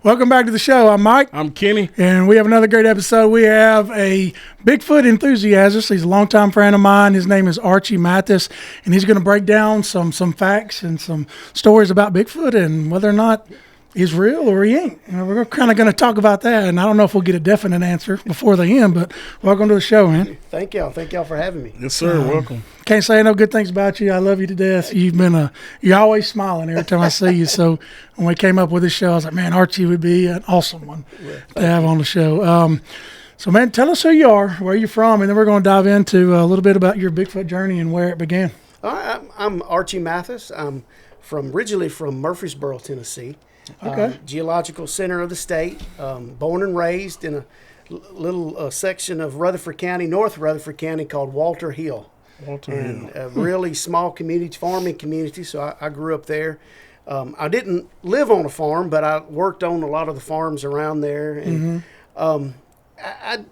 Welcome back to the show. I'm Mike. I'm Kenny. And we have another great episode. We have a Bigfoot enthusiast. He's a longtime friend of mine. His name is Archie Mathis, and he's going to break down some facts and some stories about Bigfoot and whether or not he's real or he ain't. We're kind of going to talk about that, and I don't know if we'll get a definite answer before the end, but welcome to the show, man. Thank y'all. Thank y'all for having me. Yes, sir. Welcome. Can't say no good things about you. I love you to death. You're always smiling every time I see you. So when we came up with this show, I was like, man, Archie would be an awesome one to have on the show. So, man, tell us who you are, where you're from, and then we're going to dive into a little bit about your Bigfoot journey and where it began. All right, I'm Archie Mathis. I'm originally from Murfreesboro, Tennessee. Okay. Geological center of the state. Born and raised in a little section of Rutherford County, North Rutherford County, called Walter Hill. A really small community, farming community. So I grew up there. I didn't live on a farm, but I worked on a lot of the farms around there. And I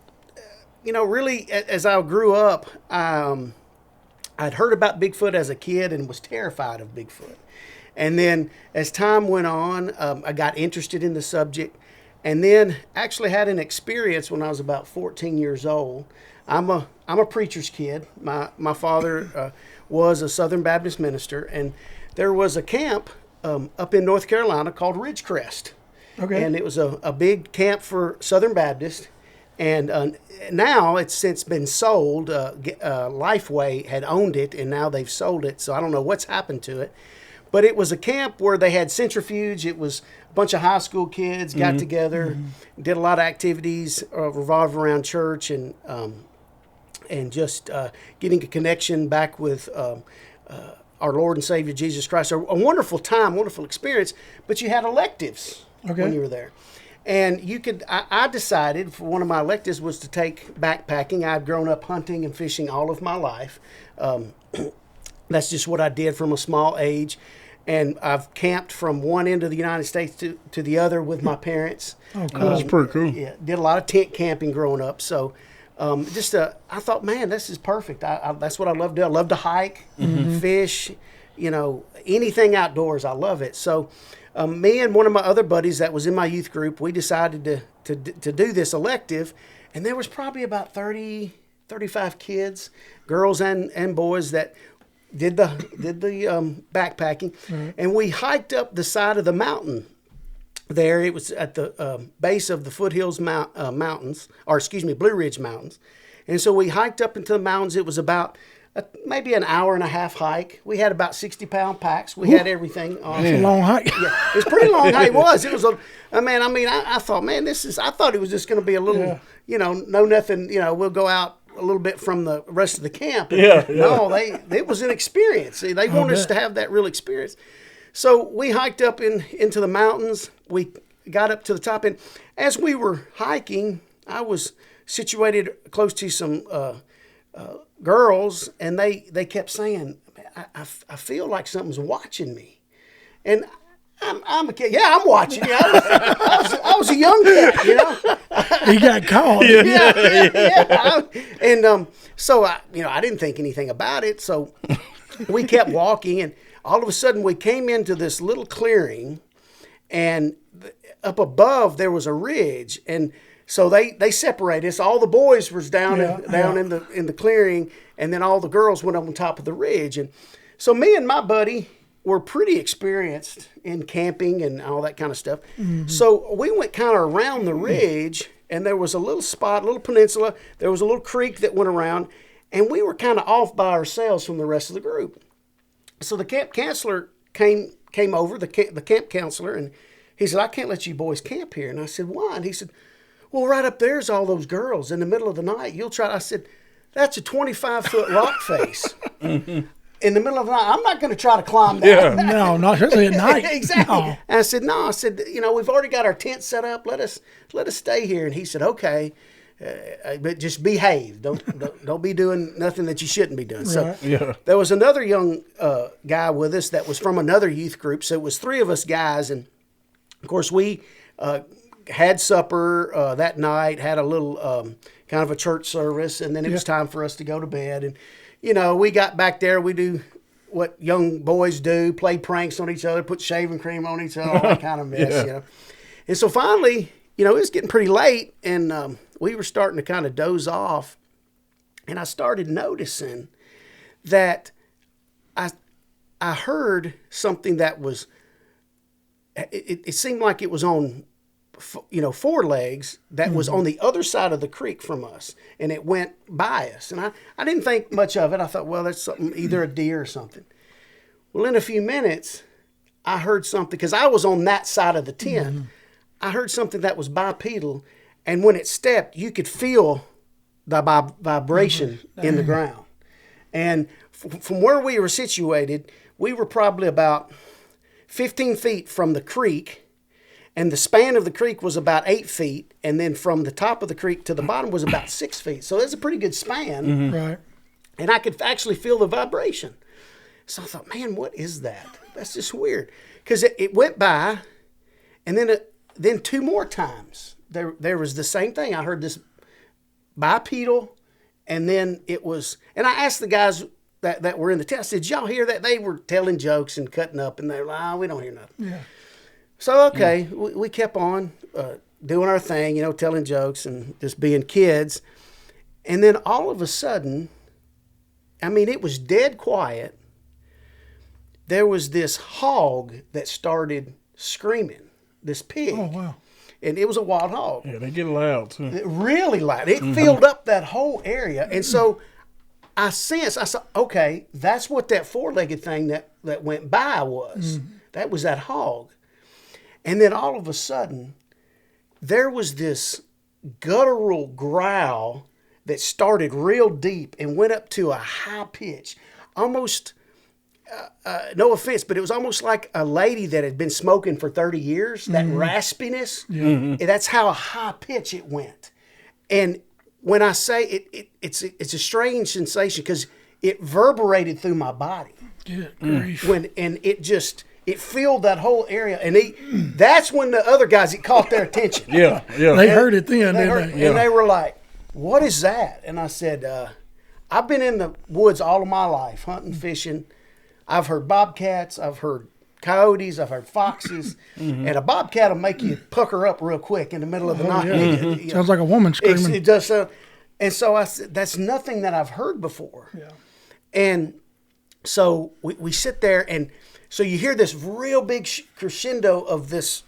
really, as I grew up, I'd heard about Bigfoot as a kid and was terrified of Bigfoot. And then as time went on, I got interested in the subject, and then actually had an experience when I was about 14 years old. I'm a preacher's kid. My father was a Southern Baptist minister, and there was a camp up in North Carolina called Ridgecrest. Okay. And it was a big camp for Southern Baptist. And now it's since been sold. Lifeway had owned it, and now they've sold it. So I don't know what's happened to it. But it was a camp where they had centrifuge. It was a bunch of high school kids got together, did a lot of activities revolved around church and just getting a connection back with our Lord and Savior Jesus Christ. A wonderful time, wonderful experience. But you had electives when you were there. And you could. I decided for one of my electives was to take backpacking. I'd grown up hunting and fishing all of my life. That's just what I did from a small age. And I've camped from one end of the United States to the other with my parents. Oh, cool. That's pretty cool. Yeah, did a lot of tent camping growing up. So I thought, man, this is perfect. That's what I love to do. I love to hike, fish, anything outdoors. I love it. So me and one of my other buddies that was in my youth group, we decided to do this elective. And there was probably about 30, 35 kids, girls and boys that did the backpacking, and we hiked up the side of the mountain. There, it was at the base of the Foothills Mountains, or excuse me, Blue Ridge Mountains, and so we hiked up into the mountains. It was about maybe an hour and a half hike. We had about 60-pound packs. We had everything on. It's a long hike. Yeah, it's a pretty long hike. It was. I thought, man, I thought it was just going to be a little, no nothing. We'll go out a little bit from the rest of the camp. No, it was an experience. See, they wanted us to have that real experience. So we hiked up into the mountains. We got up to the top, and as we were hiking, I was situated close to some girls, and they kept saying, I feel like something's watching me. And I'm a kid. Yeah, I'm watching you. I was a young kid, He got caught. Yeah. And so I didn't think anything about it. So we kept walking, and all of a sudden we came into this little clearing, and up above there was a ridge, and so they separated us. All the boys was down in the clearing, and then all the girls went up on top of the ridge. And so me and my buddy were pretty experienced in camping and all that kind of stuff. So we went kind of around the ridge, and there was a little spot, a little peninsula. There was a little creek that went around, and we were kind of off by ourselves from the rest of the group. So the camp counselor came over, the camp counselor, and he said, I can't let you boys camp here. And I said, why? And he said, well, right up there's all those girls. In the middle of the night, you'll try. I said, that's a 25-foot rock face. In the middle of the night, I'm not going to try to climb that. Yeah, no, not especially at night. Exactly. No. And I said, no. I said, we've already got our tent set up. Let us stay here. And he said, okay, but just behave. Don't be doing nothing that you shouldn't be doing. Right. So there was another young guy with us that was from another youth group. So it was three of us guys, and of course we had supper that night. Had a little kind of a church service, and then it was time for us to go to bed. And we got back there. We do what young boys do, play pranks on each other, put shaving cream on each other, all that kind of mess, And so finally, you know, it was getting pretty late, and we were starting to kind of doze off. And I started noticing that I heard something that was, it seemed like it was on, you know, 4 legs that was on the other side of the creek from us, and it went by us. And I didn't think much of it. I thought, well, that's something, either a deer or something. Well, in a few minutes, I heard something, because I was on that side of the tent. I heard something that was bipedal, and when it stepped, you could feel the vibration in the ground. And from where we were situated, we were probably about 15 feet from the creek, and the span of the creek was about 8 feet, and then from the top of the creek to the bottom was about 6 feet. So there's a pretty good span. Right. And I could actually feel the vibration. So I thought, man, what is that? That's just weird. Because it went by, and then 2 more times there was the same thing. I heard this bipedal, and then it was, and I asked the guys that were in the tent, I said, did y'all hear that? They were telling jokes and cutting up, and they were like, oh, we don't hear nothing. Yeah. So, okay, we kept on doing our thing, you know, telling jokes and just being kids. And then all of a sudden, I mean, it was dead quiet. There was this hog that started screaming, this pig. Oh, wow. And it was a wild hog. Yeah, they get loud too. It really loud. It filled up that whole area. And so I saw, okay, that's what that 4-legged thing that went by was. That was that hog. And then all of a sudden, there was this guttural growl that started real deep and went up to a high pitch. Almost, no offense, but it was almost like a lady that had been smoking for 30 years, that raspiness. And that's how high pitch it went. And when I say it's a strange sensation, because it reverberated through my body. Good grief. It filled that whole area, and that's when the other guys, it caught their attention. Yeah. They heard it then, didn't they? And they were like, what is that? And I said, I've been in the woods all of my life, hunting, fishing. I've heard bobcats, I've heard coyotes, I've heard foxes, and a bobcat will make you pucker up real quick in the middle of the night. Yeah. You know, Sounds like a woman screaming. it does sound, and so I said, that's nothing that I've heard before. Yeah. And so we sit there, and so you hear this real big crescendo of this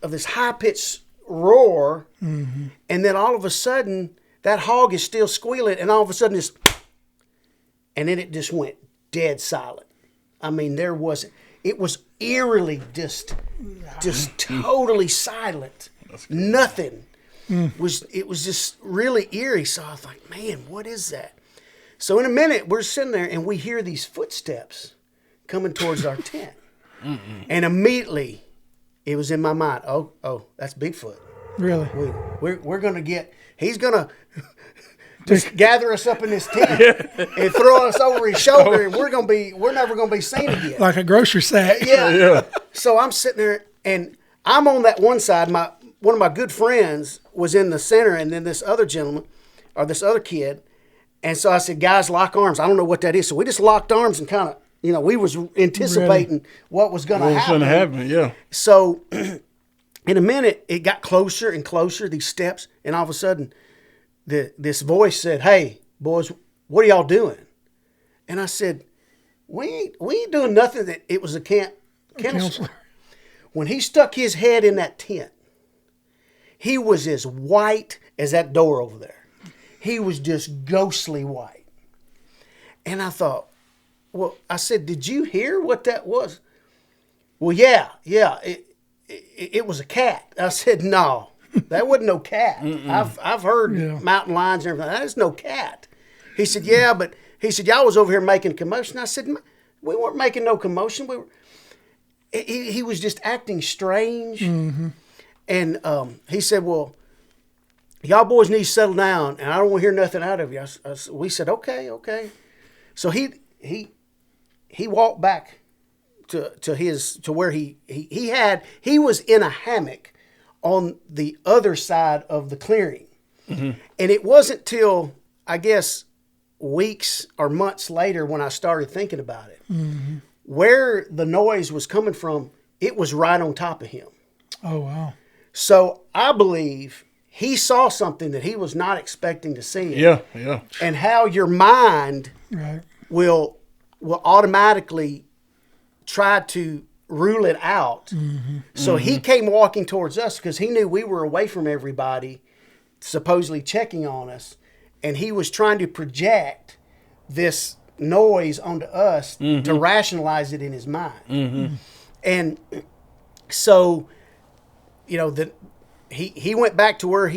high pitched roar, and then all of a sudden that hog is still squealing, and all of a sudden and then it just went dead silent. I mean, it was eerily just totally silent. Nothing. It was just really eerie. So I was like, man, what is that? So in a minute, we're sitting there and we hear these footsteps coming towards our tent. And immediately it was in my mind, oh, that's Bigfoot. Really? We're going to he's going to just gather us up in this tent and throw us over his shoulder, and we're never going to be seen again. Like a grocery sack. Yeah. So I'm sitting there, and I'm on that one side. One of my good friends was in the center, and then this other gentleman, or this other kid. And so I said, guys, lock arms. I don't know what that is. So we just locked arms and kind of, we was anticipating what was going to happen. What's going to happen, yeah. So in a minute, it got closer and closer, these steps, and all of a sudden, this voice said, hey, boys, what are y'all doing? And I said, we ain't doing nothing. It was a counselor. When he stuck his head in that tent, he was as white as that door over there. He was just ghostly white. And I thought, I said, did you hear what that was? Well, yeah, it was a cat. I said, no, that wasn't no cat. I've heard mountain lions and everything. That's no cat. He said, yeah, but he said, y'all was over here making a commotion. I said, we weren't making no commotion. He was just acting strange. And he said, well, y'all boys need to settle down, and I don't want to hear nothing out of you. We said, okay. So he walked back to where he was in a hammock on the other side of the clearing. And it wasn't till, I guess, weeks or months later when I started thinking about it. Where the noise was coming from, it was right on top of him. Oh, wow. So I believe he saw something that he was not expecting to see. Yeah, yeah. And how your mind Right. will automatically try to rule it out. So he came walking towards us because he knew we were away from everybody, supposedly checking on us, and he was trying to project this noise onto us to rationalize it in his mind. And so, you know, he went back to where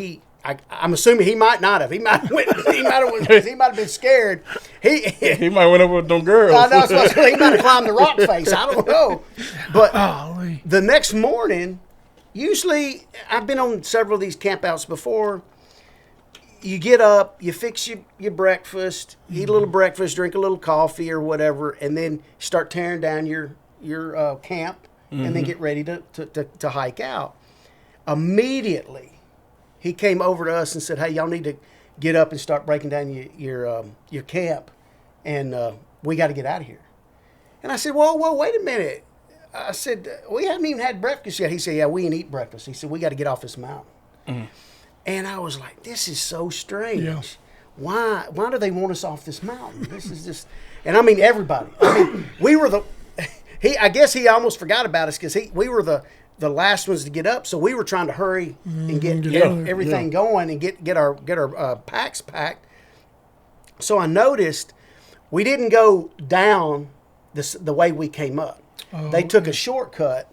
I'm assuming he might not have. He might have been scared. He might went over with them girls. I know, so he might have climbed the rock face. I don't know. But Golly. the next morning, usually I've been on several of these campouts before. You get up, you fix your breakfast, eat a little breakfast, drink a little coffee or whatever, and then start tearing down your camp, and then get ready to hike out. Immediately, he came over to us and said, "Hey, y'all need to get up and start breaking down your camp, and we got to get out of here." And I said, "Whoa, wait a minute." I said, "We haven't even had breakfast yet." He said, "Yeah, we ain't eat breakfast." He said, "We got to get off this mountain." And I was like, "This is so strange. Yeah. Why do they want us off this mountain? This is just..." And I mean, everybody. I mean, we were I guess he almost forgot about us because we were the last ones to get up, so we were trying to hurry and get everything going and get our packs packed. So I noticed we didn't go down the way we came up. They took a shortcut,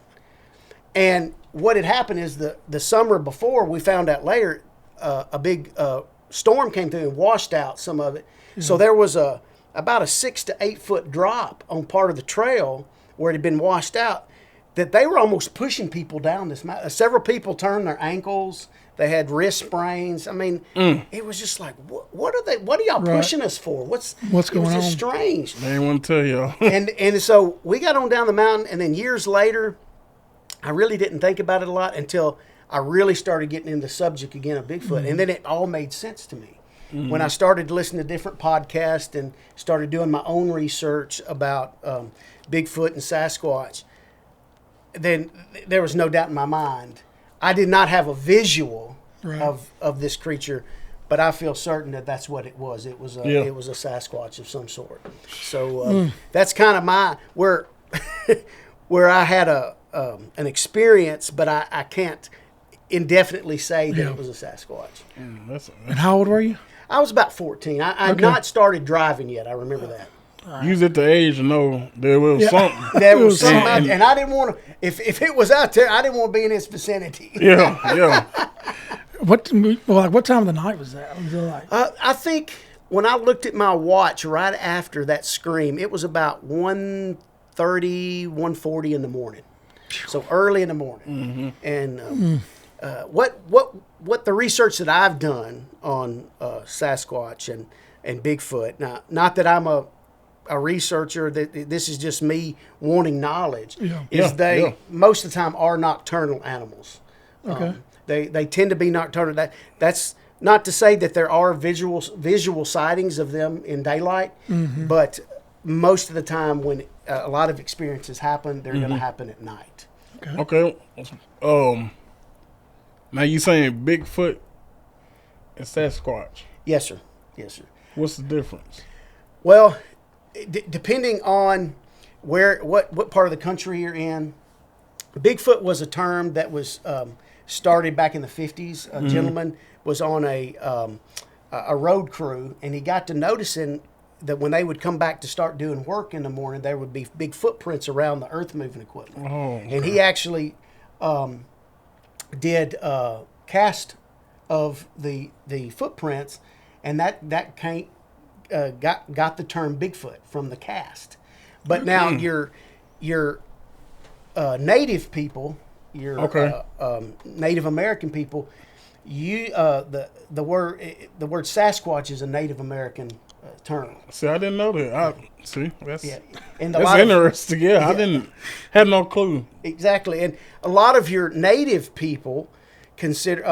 and what had happened is the summer before, we found out later, a big storm came through and washed out some of it. So there was about a 6 to 8 foot drop on part of the trail where it had been washed out, that they were almost pushing people down this mountain. Several people turned their ankles. They had wrist sprains. I mean, it was just like, what are y'all pushing us for? What's going on? It was just strange. They didn't want to tell y'all. and so we got on down the mountain, and then years later, I really didn't think about it a lot until I really started getting into the subject again of Bigfoot. And then it all made sense to me. When I started listening to different podcasts and started doing my own research about Bigfoot and Sasquatch, then there was no doubt in my mind. I did not have a visual of this creature, but I feel certain that that's what it was. It was a Sasquatch of some sort. So that's kind of where I had an experience, but I can't indefinitely say that it was a Sasquatch. And how old were you? I was about 14. I had not started driving yet. I remember that. You was at the age to know there was something. There was something out there, and I didn't want to. If it was out there, I didn't want to be in its vicinity. Yeah. What time of the night was that? Was it like? I think when I looked at my watch right after that scream, it was about 1:30, 1:40 in the morning. So early in the morning. And what the research that I've done on Sasquatch and Bigfoot. Now, not that I'm a researcher, that this is just me wanting knowledge. Most of the time are nocturnal animals. Okay. They tend to be nocturnal. That's not to say that there are visual sightings of them in daylight, but most of the time when a lot of experiences happen, they're going to happen at night. Okay. Now you saying Bigfoot and Sasquatch? Yes, sir. What's the difference? Well, depending on what part of the country you're in, Bigfoot was a term that was started back in the 50s. A gentleman was on a road crew, and he got to noticing that when they would come back to start doing work in the morning, there would be big footprints around the earth-moving equipment. And he actually did cast of the footprints, and that got the term Bigfoot from the cast. But now your native people, Native American people, the word Sasquatch is a Native American term. See, I didn't know that. That's that's interesting. I didn't have no clue. Exactly, and a lot of your native people consider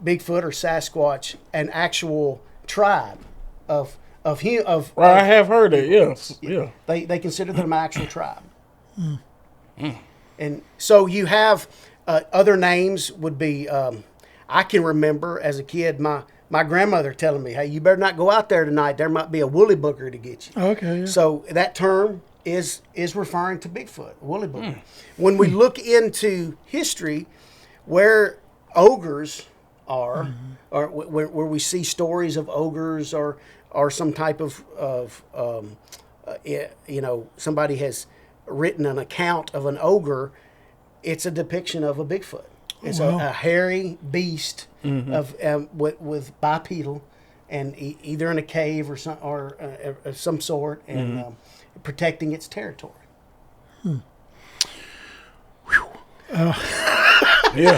Bigfoot or Sasquatch an actual tribe of I have heard it. Yes, yeah. They consider them an actual tribe. And so you have Other names would be, I can remember as a kid, my grandmother telling me, hey, you better not go out there tonight. There might be a woolly booger to get you. Okay. Yeah. So that term is referring to Bigfoot, woolly booger. When we look into history, where ogres are, or where we see stories of ogres or some type of somebody has written an account of an ogre, it's a depiction of a Bigfoot. It's a hairy beast with bipedal, and either in a cave or some sort, and protecting its territory. Yeah,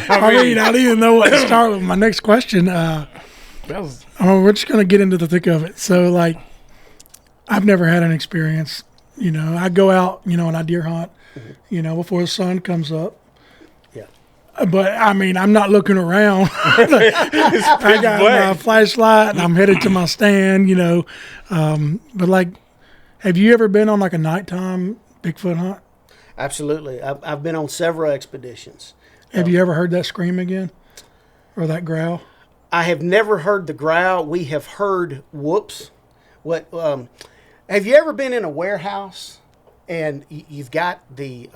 I mean, I don't even know what to start with. My next question. We're just gonna get into the thick of it. So, like, I've never had an experience. I go out, and I deer hunt, before the sun comes up. But I mean, I'm not looking around. I got my flashlight and I'm headed to my stand, But like, have you ever been on like a nighttime Bigfoot hunt? Absolutely. I've been on several expeditions. Have you ever heard that scream again? Or that growl? I have never heard the growl. We have heard whoops. Have you ever been in a warehouse and you've got the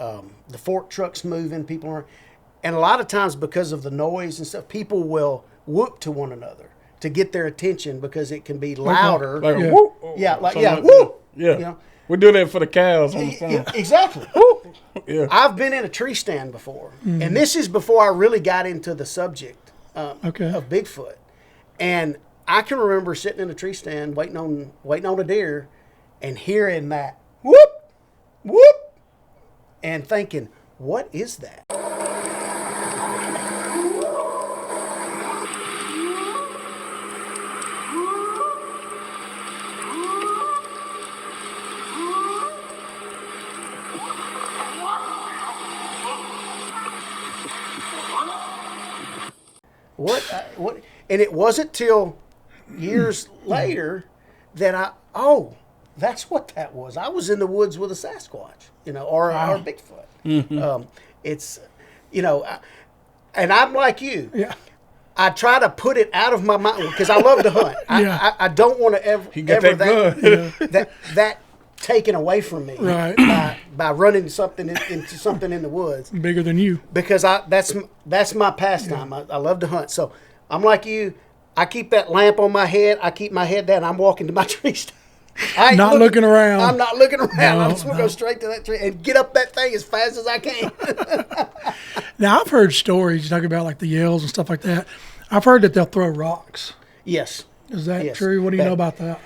fork trucks moving, people are... And a lot of times, because of the noise and stuff, people will whoop to one another to get their attention because it can be louder. Like Yeah. a whoop. Whoop. Yeah. We do that for the cows on the farm. Exactly. Yeah. I've been in a tree stand before, and this is before I really got into the subject of Bigfoot. And I can remember sitting in a tree stand waiting on a deer, and hearing that whoop, whoop, and thinking, "What is that?" What? And it wasn't till years later that that's what that was. I was in the woods with a Sasquatch, or a Bigfoot. It's, and I'm like you. Yeah. I try to put it out of my mind because I love to hunt. I don't want to ever that taken away from me by running something into something in the woods bigger than you, because that's my pastime. I love to hunt, so I'm like you. I keep that lamp on my head. I keep my head down. I'm walking to my tree stand. I ain't not looking around. I'm not looking around. No, I'm just going to go straight to that tree and get up that thing as fast as I can. Now, I've heard stories talking about like the yells and stuff like that. I've heard that they'll throw rocks. Yes. Is that true? What do you know about that?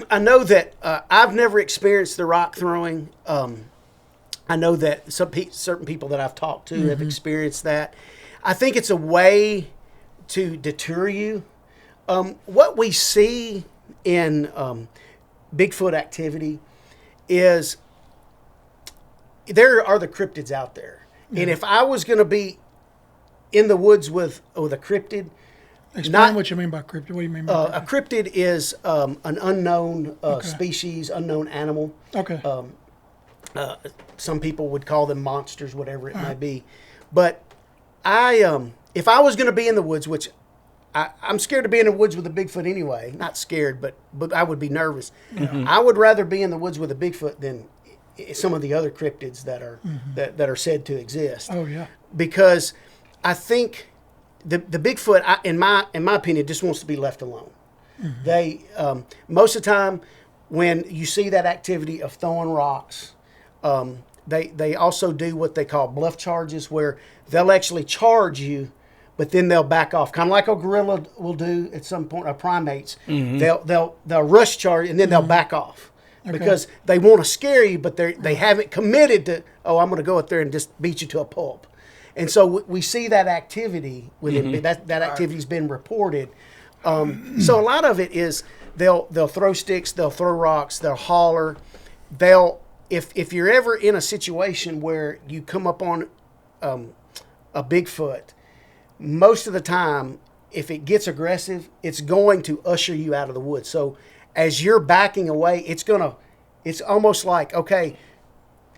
I know that I've never experienced the rock throwing. I know that certain people that I've talked to have experienced that. I think it's a way to deter you. What we see in Bigfoot activity is there are the cryptids out there. And if I was going to be in the woods with a cryptid... Explain what you mean by cryptid. What do you mean by a cryptid is an unknown species, unknown animal. Okay. Some people would call them monsters, whatever it may be. But if I was going to be in the woods, which I'm scared to be in the woods with a Bigfoot anyway. Not scared, but I would be nervous. I would rather be in the woods with a Bigfoot than some of the other cryptids that are that are said to exist. Oh yeah. Because I think the Bigfoot, in my opinion, just wants to be left alone. They most of the time when you see that activity of throwing rocks, they also do what they call bluff charges, where they'll actually charge you, but then they'll back off, kind of like a gorilla will do at some point, or primates. They'll rush charge and then they'll back off because they want to scare you, but they haven't committed to. Oh, I'm going to go up there and just beat you to a pulp. And so we see that activity within that activity's been reported. So a lot of it is they'll throw sticks, they'll throw rocks, they'll holler, if you're ever in a situation where you come up on a Bigfoot, most of the time, if it gets aggressive, it's going to usher you out of the woods. So as you're backing away, it's almost like, okay,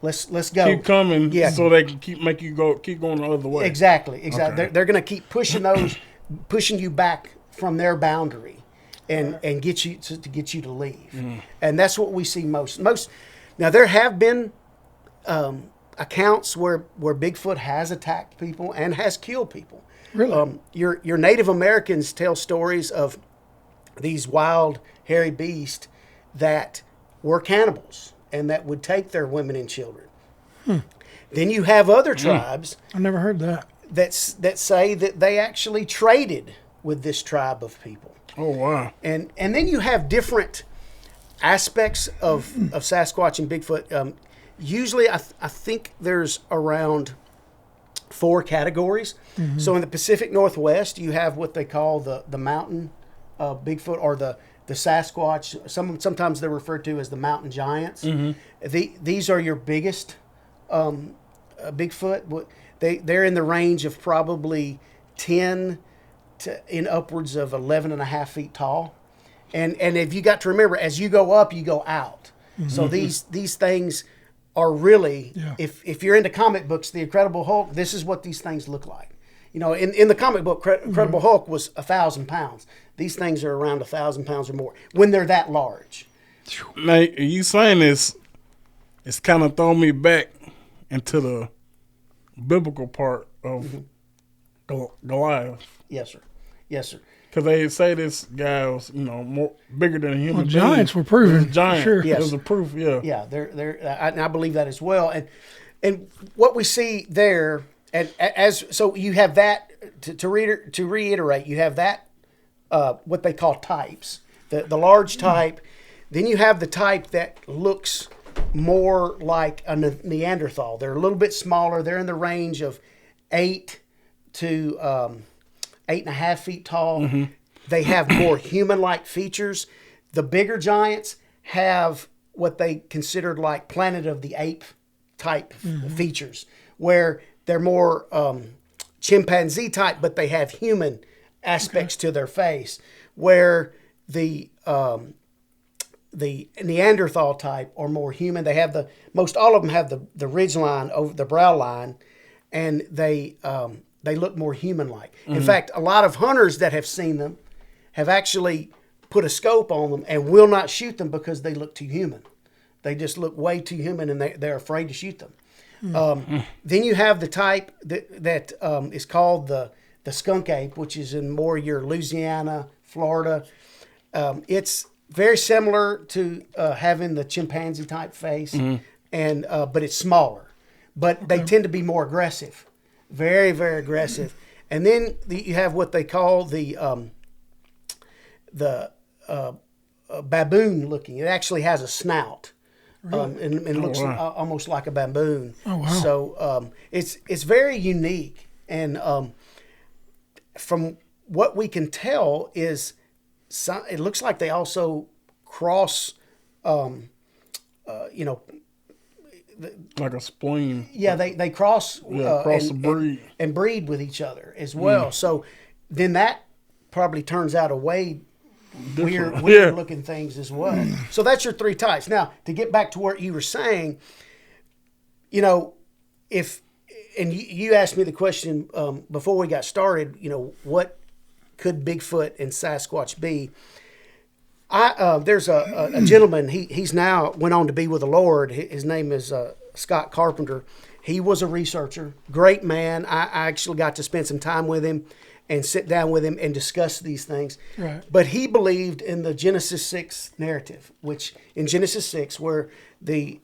Let's go. Keep coming, Yeah. so they can keep going the other way. Exactly. Okay. They're going to keep pushing you back from their boundary, and get you to get you to leave. And that's what we see most. Now there have been accounts where Bigfoot has attacked people and has killed people. Really? Your Native Americans tell stories of these wild, hairy beasts that were cannibals and that would take their women and children. Then you have other tribes I never heard that. that say that they actually traded with this tribe of people. Oh wow! And then you have different aspects of Sasquatch and Bigfoot. Usually, I think there's around 4 categories. So in the Pacific Northwest, you have what they call the mountain Bigfoot, or the Sasquatch. Sometimes they're referred to as the mountain giants. These are your biggest Bigfoot. They're in the range of probably 10 to in upwards of 11 and a half feet tall. And if you got to remember, as you go up, you go out. So these things are really, if you're into comic books, the Incredible Hulk, this is what these things look like. You know, in the comic book, Incredible Hulk was 1,000 pounds. These things are around 1,000 pounds or more when they're that large. Now, you saying this, it's kind of thrown me back into the biblical part of Goliath. Yes, sir. Yes, sir. Because they say this guy was, more bigger than a human being. Giants were proven. He was a giant. For sure. Yes. It was a proof, yeah. Yeah, I believe that as well. And what we see there, so you have that to reiterate, you have that what they call types, the large type. Then you have the type that looks more like a Neanderthal. They're a little bit smaller. They're in the range of 8 to 8.5 feet tall. They have more human-like features. The bigger giants have what they considered like Planet of the Ape type features, where they're more chimpanzee type, but they have human aspects to their face. Where the Neanderthal type are more human. They have most all of them have the ridge line over the brow line, and they look more human-like. In fact, a lot of hunters that have seen them have actually put a scope on them and will not shoot them because they look too human. They just look way too human, and they're afraid to shoot them. Then you have the type that is called the skunk ape, which is in more your Louisiana, Florida. It's very similar to having the chimpanzee type face, and but it's smaller. But they tend to be more aggressive, very, very aggressive. And then you have what they call the baboon looking. It actually has a snout. Really? And looks almost like a baboon. Oh, wow. So it's very unique. And from what we can tell is it looks like they also cross, like a spleen. Yeah, they cross. Cross and breed. And breed with each other as well. So then that probably turns out a way weird looking things as well. So that's your 3 types. Now, to get back to what you were saying, and you asked me the question before we got started, what could Bigfoot and Sasquatch be? There's a gentleman, he's now went on to be with the Lord. His name is Scott Carpenter. He was a researcher, great man. I actually got to spend some time with him and sit down with him and discuss these things. Right. But he believed in the Genesis 6 narrative, which in Genesis 6, where the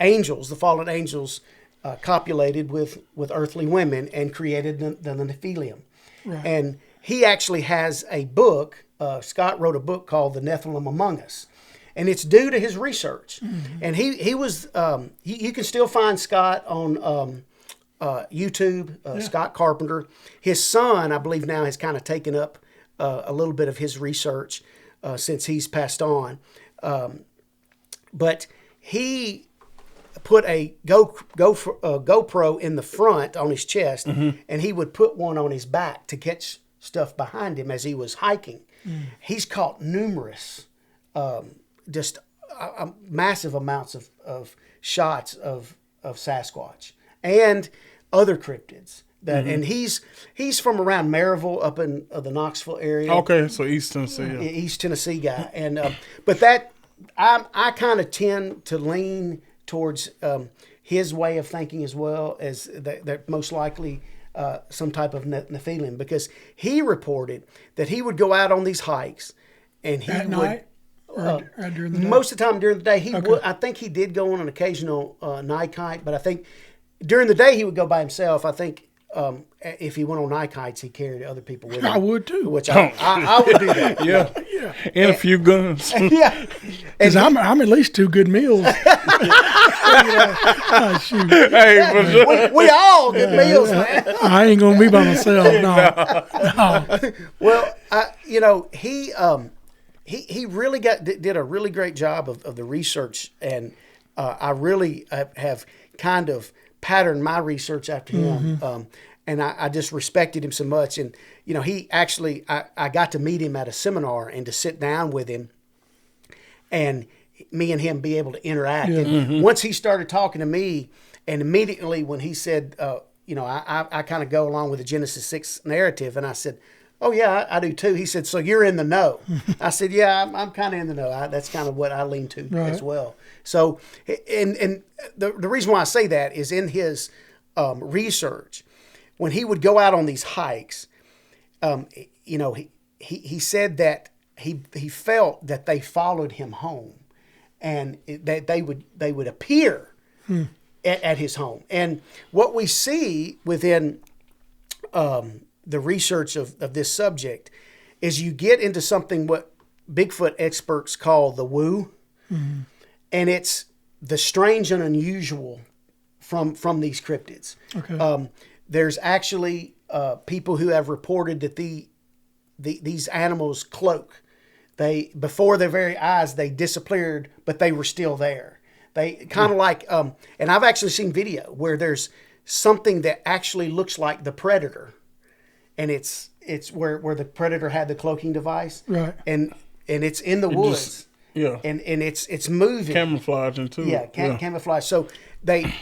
angels, the fallen angels, copulated with earthly women and created the Nephilim. Right. And he actually has a book. Scott wrote a book called The Nephilim Among Us. And it's due to his research. And he was, you can still find Scott on YouTube, Scott Carpenter. His son, I believe now, has kind of taken up a little bit of his research since he's passed on. But he put a GoPro in the front on his chest, and he would put one on his back to catch stuff behind him as he was hiking. He's caught numerous just massive amounts of shots of Sasquatch and other cryptids. And he's from around Maryville, up in the Knoxville area. Okay, so East Tennessee. Yeah, East Tennessee guy, and but that I kind of tend to lean towards his way of thinking as well, as that most likely some type of Nephilim, because he reported that he would go out on these hikes and he At would. night? Or during the day? Most of the time during the day, he would. I think he did go on an occasional night hike, but I think during the day he would go by himself. I think if he went on night hikes, he carried other people with him. I would too. Which I would do that. Yeah. And a few guns. Yeah. Because I'm at least 2 good meals. Oh, shoot. Hey, for sure. We all good meals, man. I ain't gonna be by myself. No. Well, he really did a really great job of the research, and I really have kind of patterned my research after him. And I just respected him so much. And, he actually, I got to meet him at a seminar and to sit down with him and me and him be able to interact. And once he started talking to me, and immediately when he said, I kind of go along with the Genesis 6 narrative, and I said, oh, yeah, I do too. He said, so you're in the know. I said, yeah, I'm kind of in the know. That's kind of what I lean to as well. So, and the reason why I say that is in his research, when he would go out on these hikes, he said that he felt that they followed him home, and that they would appear at his home. And what we see within the research of this subject is you get into something what Bigfoot experts call the woo, and it's the strange and unusual from these cryptids. Okay. There's actually people who have reported that these animals cloak. They, before their very eyes, they disappeared, but they were still there. They kind of like, and I've actually seen video where there's something that actually looks like the predator, and it's where the predator had the cloaking device, Right. And it's in the woods, and it's moving, Camouflaging too. yeah, camouflage. So they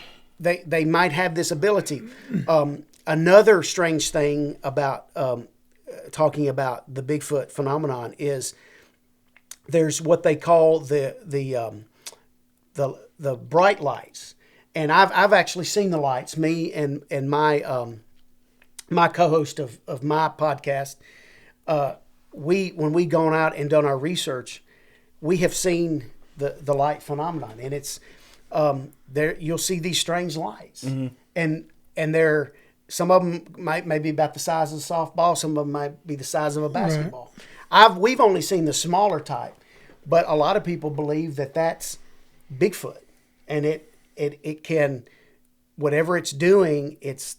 might have this ability. Another strange thing about talking about the Bigfoot phenomenon is there's what they call the bright lights, and I've actually seen the lights. Me and my my co-host of my podcast, when we gone out and done our research, we have seen the light phenomenon, and it's there. You'll see these strange lights, and they're, some of them may be about the size of a softball. Some of them might be the size of a basketball. Right. We've only seen the smaller type, but a lot of people believe that that's Bigfoot, and it can, whatever it's doing, it's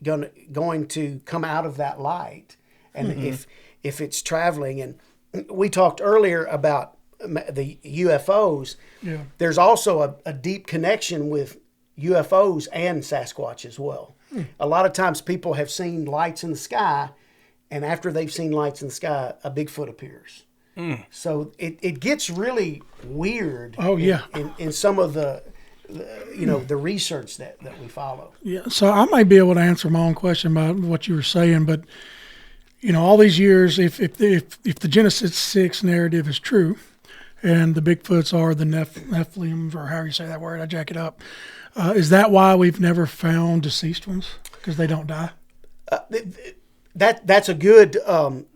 going to come out of that light, and if it's traveling. And we talked earlier about the UFOs. Yeah. There's also a deep connection with UFOs and Sasquatch as well. A lot of times people have seen lights in the sky, and after they've seen lights in the sky, a Bigfoot appears. So it gets really weird. Oh, yeah. In some of the research that we follow. Yeah. So I might be able to answer my own question about what you were saying, but all these years, if the Genesis 6 narrative is true, and the Bigfoots are the Nephilim, or however you say that word, I jack it up. Is that why we've never found deceased ones? Because they don't die? That's a good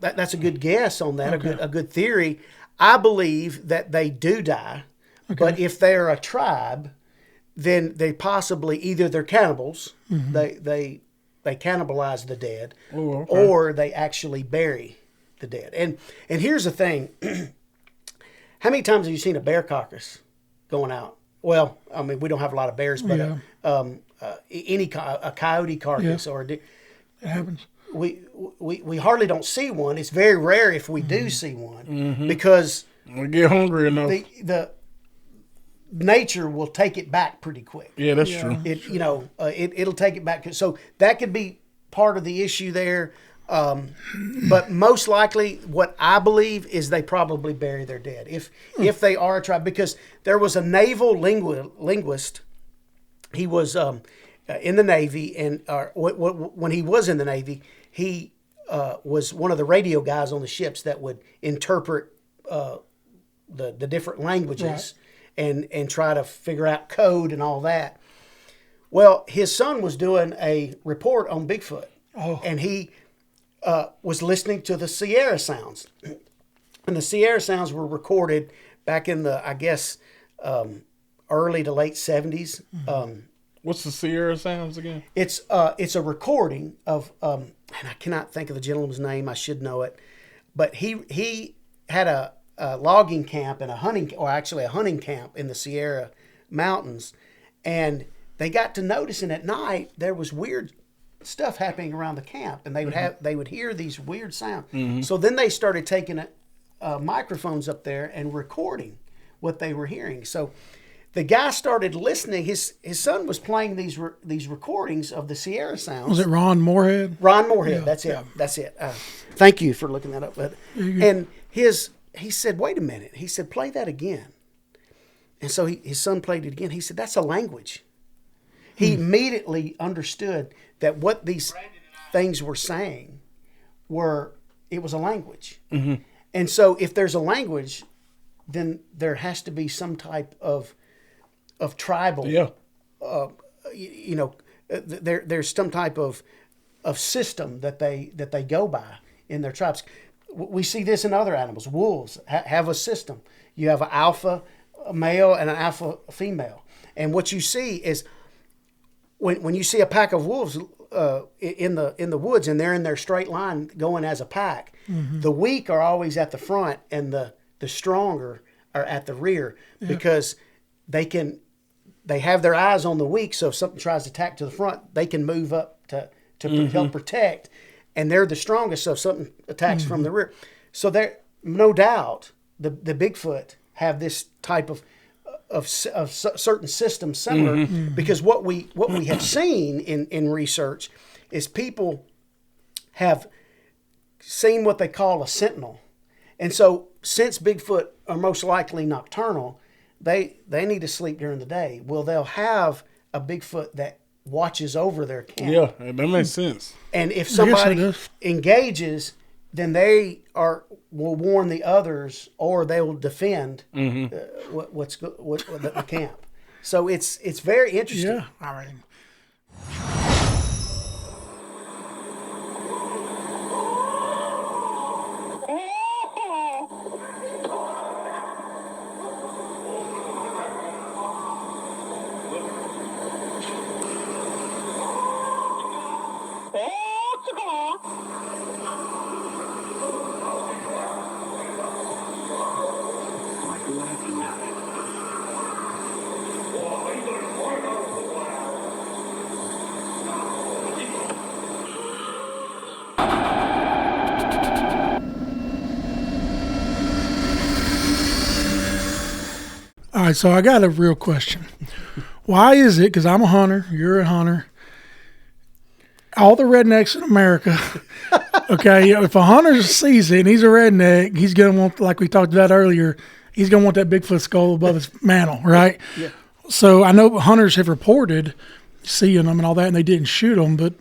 that's a good guess on that. Okay. A good theory. I believe that they do die, but if they're a tribe, then they possibly either they're cannibals, they cannibalize the dead, or they actually bury the dead. And here's the thing: how many times have you seen a bear carcass going out? Well, I mean, we don't have a lot of bears, but a coyote carcass or it happens. We hardly don't see one. It's very rare if we do see one, because we get hungry enough. The nature will take it back pretty quick. Yeah, that's true. It'll take it back. So that could be part of the issue there. But most likely, what I believe is they probably bury their dead. If they are a tribe, because there was a naval linguist. He was in the Navy, and when he was in the Navy, he was one of the radio guys on the ships that would interpret the different languages and try to figure out code and all that. Well, his son was doing a report on Bigfoot, and he was listening to the Sierra sounds. And the Sierra sounds were recorded back in the, I guess, early to late 70s. What's the Sierra sounds again? It's a recording of, and I cannot think of the gentleman's name. I should know it. But he had a logging camp and a hunting camp in the Sierra Mountains. And they got to noticing at night there was weird stuff happening around the camp, and they would hear these weird sounds. So then they started taking microphones up there and recording what they were hearing. So the guy started listening. His son was playing these recordings of the Sierra sounds. Was it Ron Moorhead? Ron Moorhead. Yeah, that's it. Thank you for looking that up. And he said, "Wait a minute." He said, "Play that again." And so his son played it again. He said, "That's a language." He immediately understood that what these things were saying it was a language. And so if there's a language, then there has to be some type of tribal, there's some type of system that they go by in their tribes. We see this in other animals. Wolves have a system. You have an alpha male and an alpha female. And what you see is when you see a pack of wolves in the woods and they're in their straight line going as a pack, the weak are always at the front and the stronger are at the rear because they have their eyes on the weak. So if something tries to attack to the front, they can move up to help protect, and they're the strongest. So if something attacks from the rear, so there, no doubt, the Bigfoot have this type of certain systems similar, because what we have seen in research is people have seen what they call a sentinel. And so since Bigfoot are most likely nocturnal, they need to sleep during the day. Well, they'll have a Bigfoot that watches over their camp. Yeah, that makes sense. And if somebody engages, then they will warn the others, or they will defend the camp. So it's very interesting. Yeah, all right. All right, so I got a real question. Why is it, because I'm a hunter, you're a hunter, all the rednecks in America, okay, if a hunter sees it and he's a redneck, he's going to want, like we talked about earlier, he's going to want that Bigfoot skull above his mantle, right? Yeah. So I know hunters have reported seeing them and all that, and they didn't shoot them, but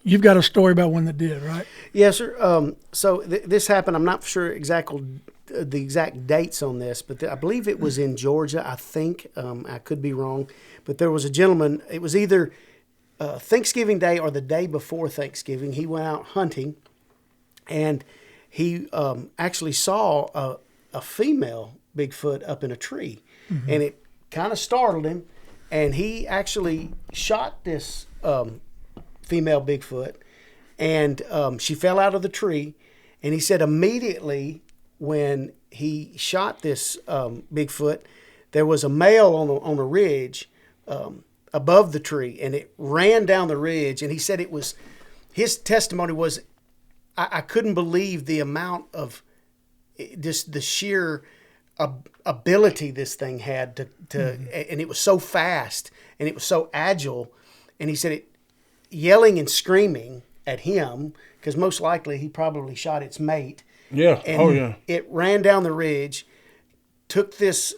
you've got a story about when they did, right? Yes, sir. So this happened, I'm not sure the exact dates on this, but I believe it was in Georgia, I think. I could be wrong. But there was a gentleman, it was either Thanksgiving Day or the day before Thanksgiving. He went out hunting, and he actually saw a female Bigfoot up in a tree. And it kind of startled him, and he actually shot this female Bigfoot, and she fell out of the tree. And he said immediately when he shot this Bigfoot, there was a male on a ridge above the tree, and it ran down the ridge. And he said his testimony was, I couldn't believe the amount of just the sheer ability this thing had to and it was so fast and it was so agile. And he said it yelling and screaming at him, because most likely he probably shot its mate. Yeah. And it ran down the ridge, took this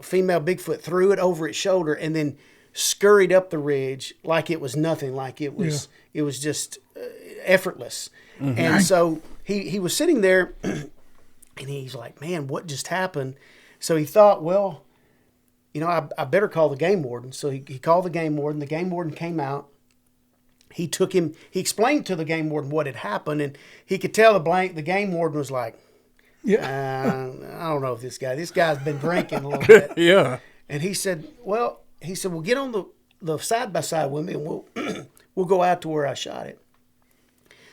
female Bigfoot, threw it over its shoulder, and then scurried up the ridge like it was nothing, like it was just effortless. And so he was sitting there, and he's like, man, what just happened? So he thought, well, I better call the game warden. So he called the game warden. The game warden came out. He explained to the game warden what had happened, and he could tell the game warden was like, I don't know if this guy's been drinking a little bit. Yeah. And he said, well, get on the side by side with me, and we'll go out to where I shot it.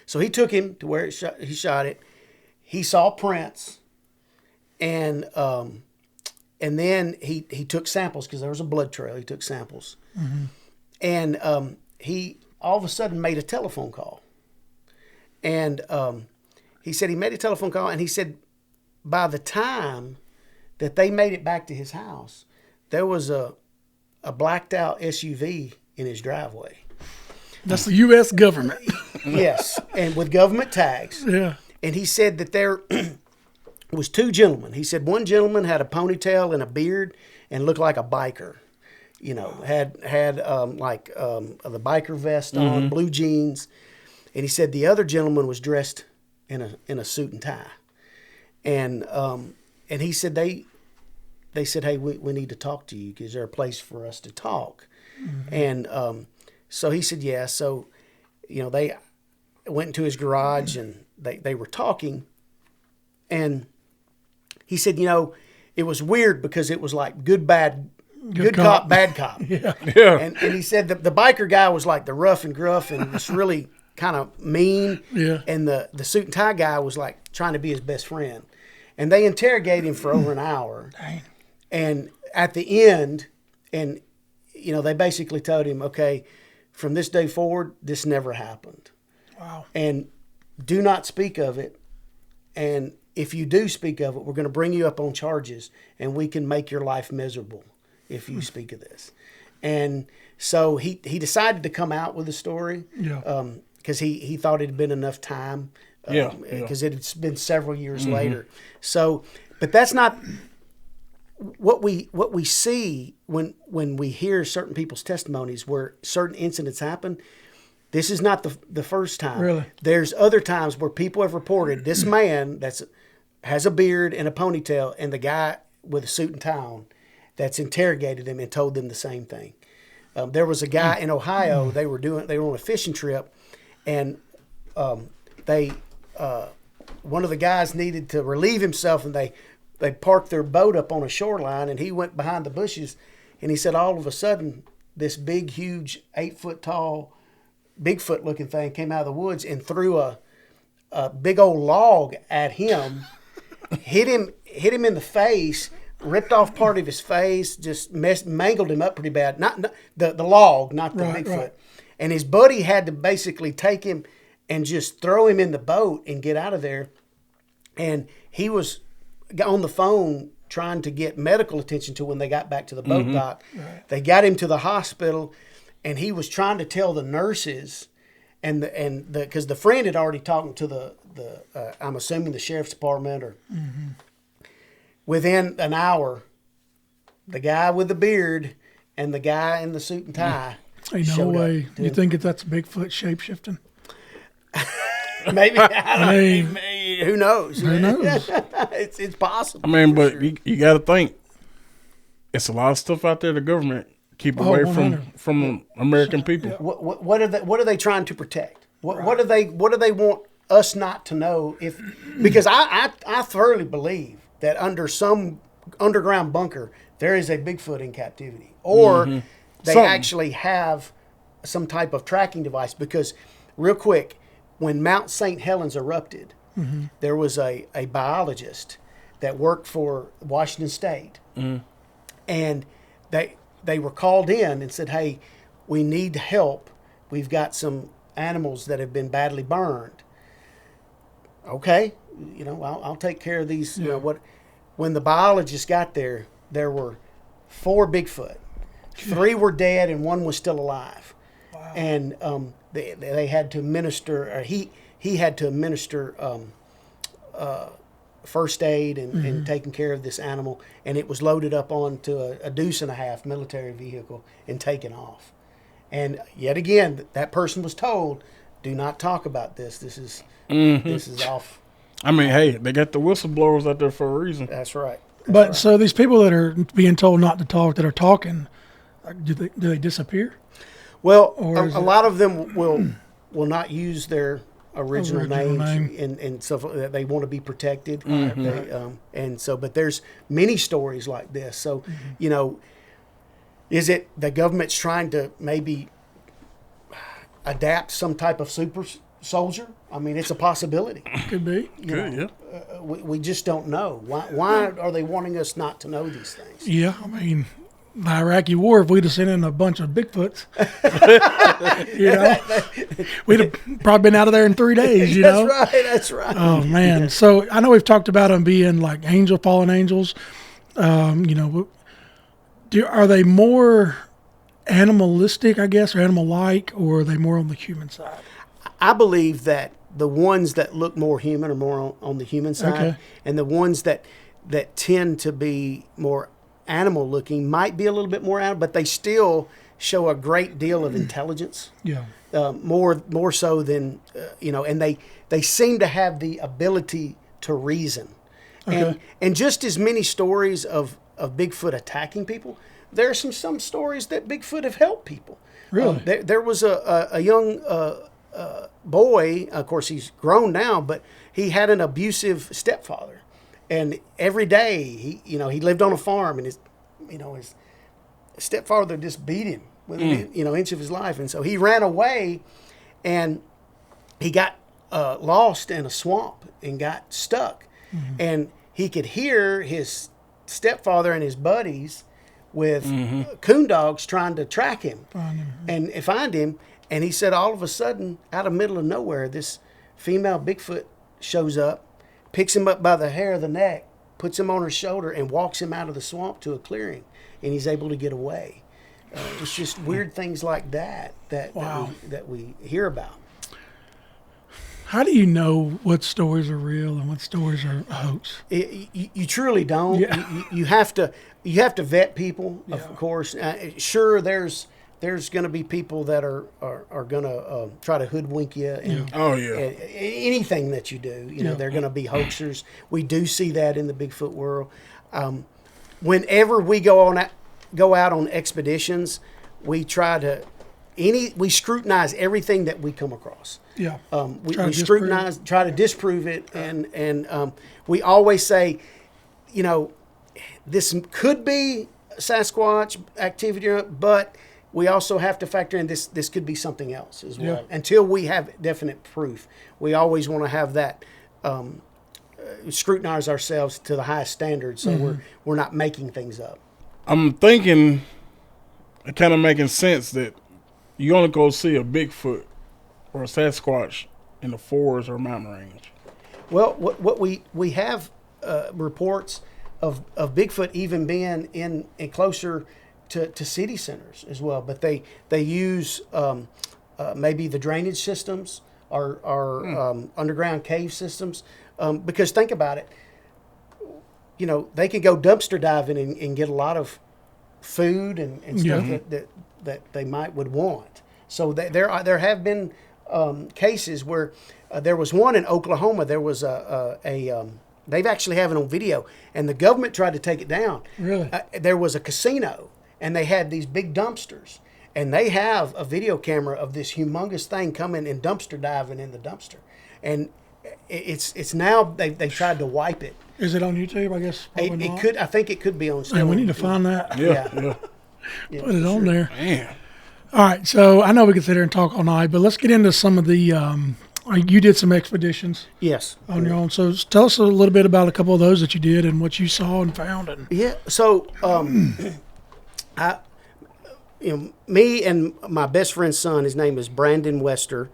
So he took him to where he shot it. He saw prints, and then he took samples because there was a blood trail. He took samples, and he all of a sudden made a telephone call, and he said he made a telephone call, and he said by the time that they made it back to his house, there was a blacked out SUV in his driveway. That's the U.S. government. Yes, and with government tags. Yeah. And he said that there was two gentlemen. He said one gentleman had a ponytail and a beard and looked like a biker. Had the biker vest on, blue jeans. And he said the other gentleman was dressed in a suit and tie. And he said they said, hey, we need to talk to you. Is there a place for us to talk? And so he said, yeah. So, they went into his garage and they were talking. And he said, it was weird because it was like good cop, bad cop. Yeah. And he said the biker guy was like the rough and gruff and was really kind of mean. Yeah. And the suit and tie guy was like trying to be his best friend. And they interrogated him for over an hour. Dang. And at the end, they basically told him, okay, from this day forward, this never happened. Wow. And do not speak of it. And if you do speak of it, we're going to bring you up on charges, and we can make your life miserable if you speak of this. And so he decided to come out with the story. Yeah. Because he thought it had been enough time. Because it had been several years later. So, but that's not what we see when we hear certain people's testimonies where certain incidents happen. This is not the first time. Really? There's other times where people have reported this man has a beard and a ponytail, and the guy with a suit and tie on that's interrogated them and told them the same thing. There was a guy in Ohio. They were on a fishing trip, and one of the guys needed to relieve himself, and they parked their boat up on a shoreline, and he went behind the bushes, and he said all of a sudden this big, huge, 8-foot tall Bigfoot looking thing came out of the woods and threw a big old log at him, hit him in the face, ripped off part of his face, just mangled him up pretty bad. Not the log, not the Bigfoot. Right. And his buddy had to basically take him and just throw him in the boat and get out of there. And he was on the phone trying to get medical attention to when they got back to the boat dock. Right. They got him to the hospital, and he was trying to tell the nurses, because the friend had already talked to the I'm assuming the sheriff's department, or within an hour, the guy with the beard and the guy in the suit and tie. Ain't no way. You think that's Bigfoot shape-shifting? Maybe. Who knows? Who knows? It's possible. I mean, but sure. you got to think, it's a lot of stuff out there the government keep away from American people. Yeah. What are they trying to protect? What do they want us not to know? Because I thoroughly believe that under some underground bunker there is a Bigfoot in captivity, or they actually have some type of tracking device. Because real quick, when Mount St. Helens erupted, there was a biologist that worked for Washington State, and they were called in and said, "Hey, we need help. We've got some animals that have been badly burned." Okay, I'll take care of these. Yeah. When the biologist got there, there were 4 Bigfoot. 3 were dead and 1 was still alive. Wow. And they had to administer, or he had to administer first aid and taking care of this animal, and it was loaded up onto a deuce and a half military vehicle and taken off. And yet again, that person was told, "Do not talk about this. This is off." I mean, hey, they got the whistleblowers out there for a reason. That's right. But so these people that are being told not to talk, that are talking, do they disappear? Well, Or a is it- lot of them will not use their original Original names name. and stuff like that. They want to be protected. And so, but there's many stories like this. So, you know, is it the government's trying to maybe adapt some type of super soldier? I mean, it's a possibility. Could be. Good, yeah. We just don't know. Why are they wanting us not to know these things? Yeah, I mean, the Iraqi war, if we'd have sent in a bunch of Bigfoots, you know, we'd have probably been out of there in 3 days, you know? That's right. Oh, man. So I know we've talked about them being like fallen angels. You know, are they more animalistic, I guess, or animal-like, or are they more on the human side? I believe that the ones that look more human are more on the human side, Okay. and the ones that tend to be more animal looking might be a little bit more animal, but they still show a great deal of intelligence, Yeah. more so than you know, and they seem to have the ability to reason, Okay. and just as many stories of Bigfoot attacking people, there are some stories that Bigfoot have helped people. Really? There was a young boy, of course he's grown now, but he had an abusive stepfather, and every day he lived on a farm, and his stepfather just beat him within inch of his life, and so he ran away, and he got lost in a swamp and got stuck, and he could hear his stepfather and his buddies with coon dogs trying to track him and find him. And he said all of a sudden, out of the middle of nowhere, this female Bigfoot shows up, picks him up by the hair of the neck, puts him on her shoulder, and walks him out of the swamp to a clearing, and he's able to get away. It's just weird things like that Wow. that we hear about. How do you know what stories are real and what stories are a hoax? You truly don't. Yeah. You have to vet people, of course. Sure, there's going to be people that are going to try to hoodwink you, and Oh, yeah. anything that you do, you know, they're going to be hoaxers. We do see that in the Bigfoot world. Whenever we go out on expeditions, we we scrutinize everything that we come across. Yeah. We scrutinize, try to disprove it, and we always say, you know, this could be Sasquatch activity, but we also have to factor in this could be something else as well. Yeah. Until we have definite proof, we always want to have that scrutinize ourselves to the highest standard, so we're not making things up. I'm thinking it kind of making sense that you only go see a Bigfoot or a Sasquatch in the forest or mountain range. Well, what we have reports of Bigfoot even being in closer to city centers as well, but they use maybe the drainage systems or underground cave systems, because think about it, you know, they could go dumpster diving and get a lot of food and stuff that they would want. So there have been cases where there was one in Oklahoma. There was they've actually have it on video, and the government tried to take it down. Really? There was a casino, and they had these big dumpsters, and they have a video camera of this humongous thing coming and dumpster diving in the dumpster, and it's now they tried to wipe it. Is it on YouTube? I guess probably It not. could. I think it could be on. Man, we need to find that. Yeah. Put it on there. Man. All right. So I know we could sit here and talk all night, but let's get into some of the. You did some expeditions Yes. on your own, so tell us a little bit about a couple of those that you did and what you saw and found. And Yeah. So, me and my best friend's son, his name is Brandon Wester.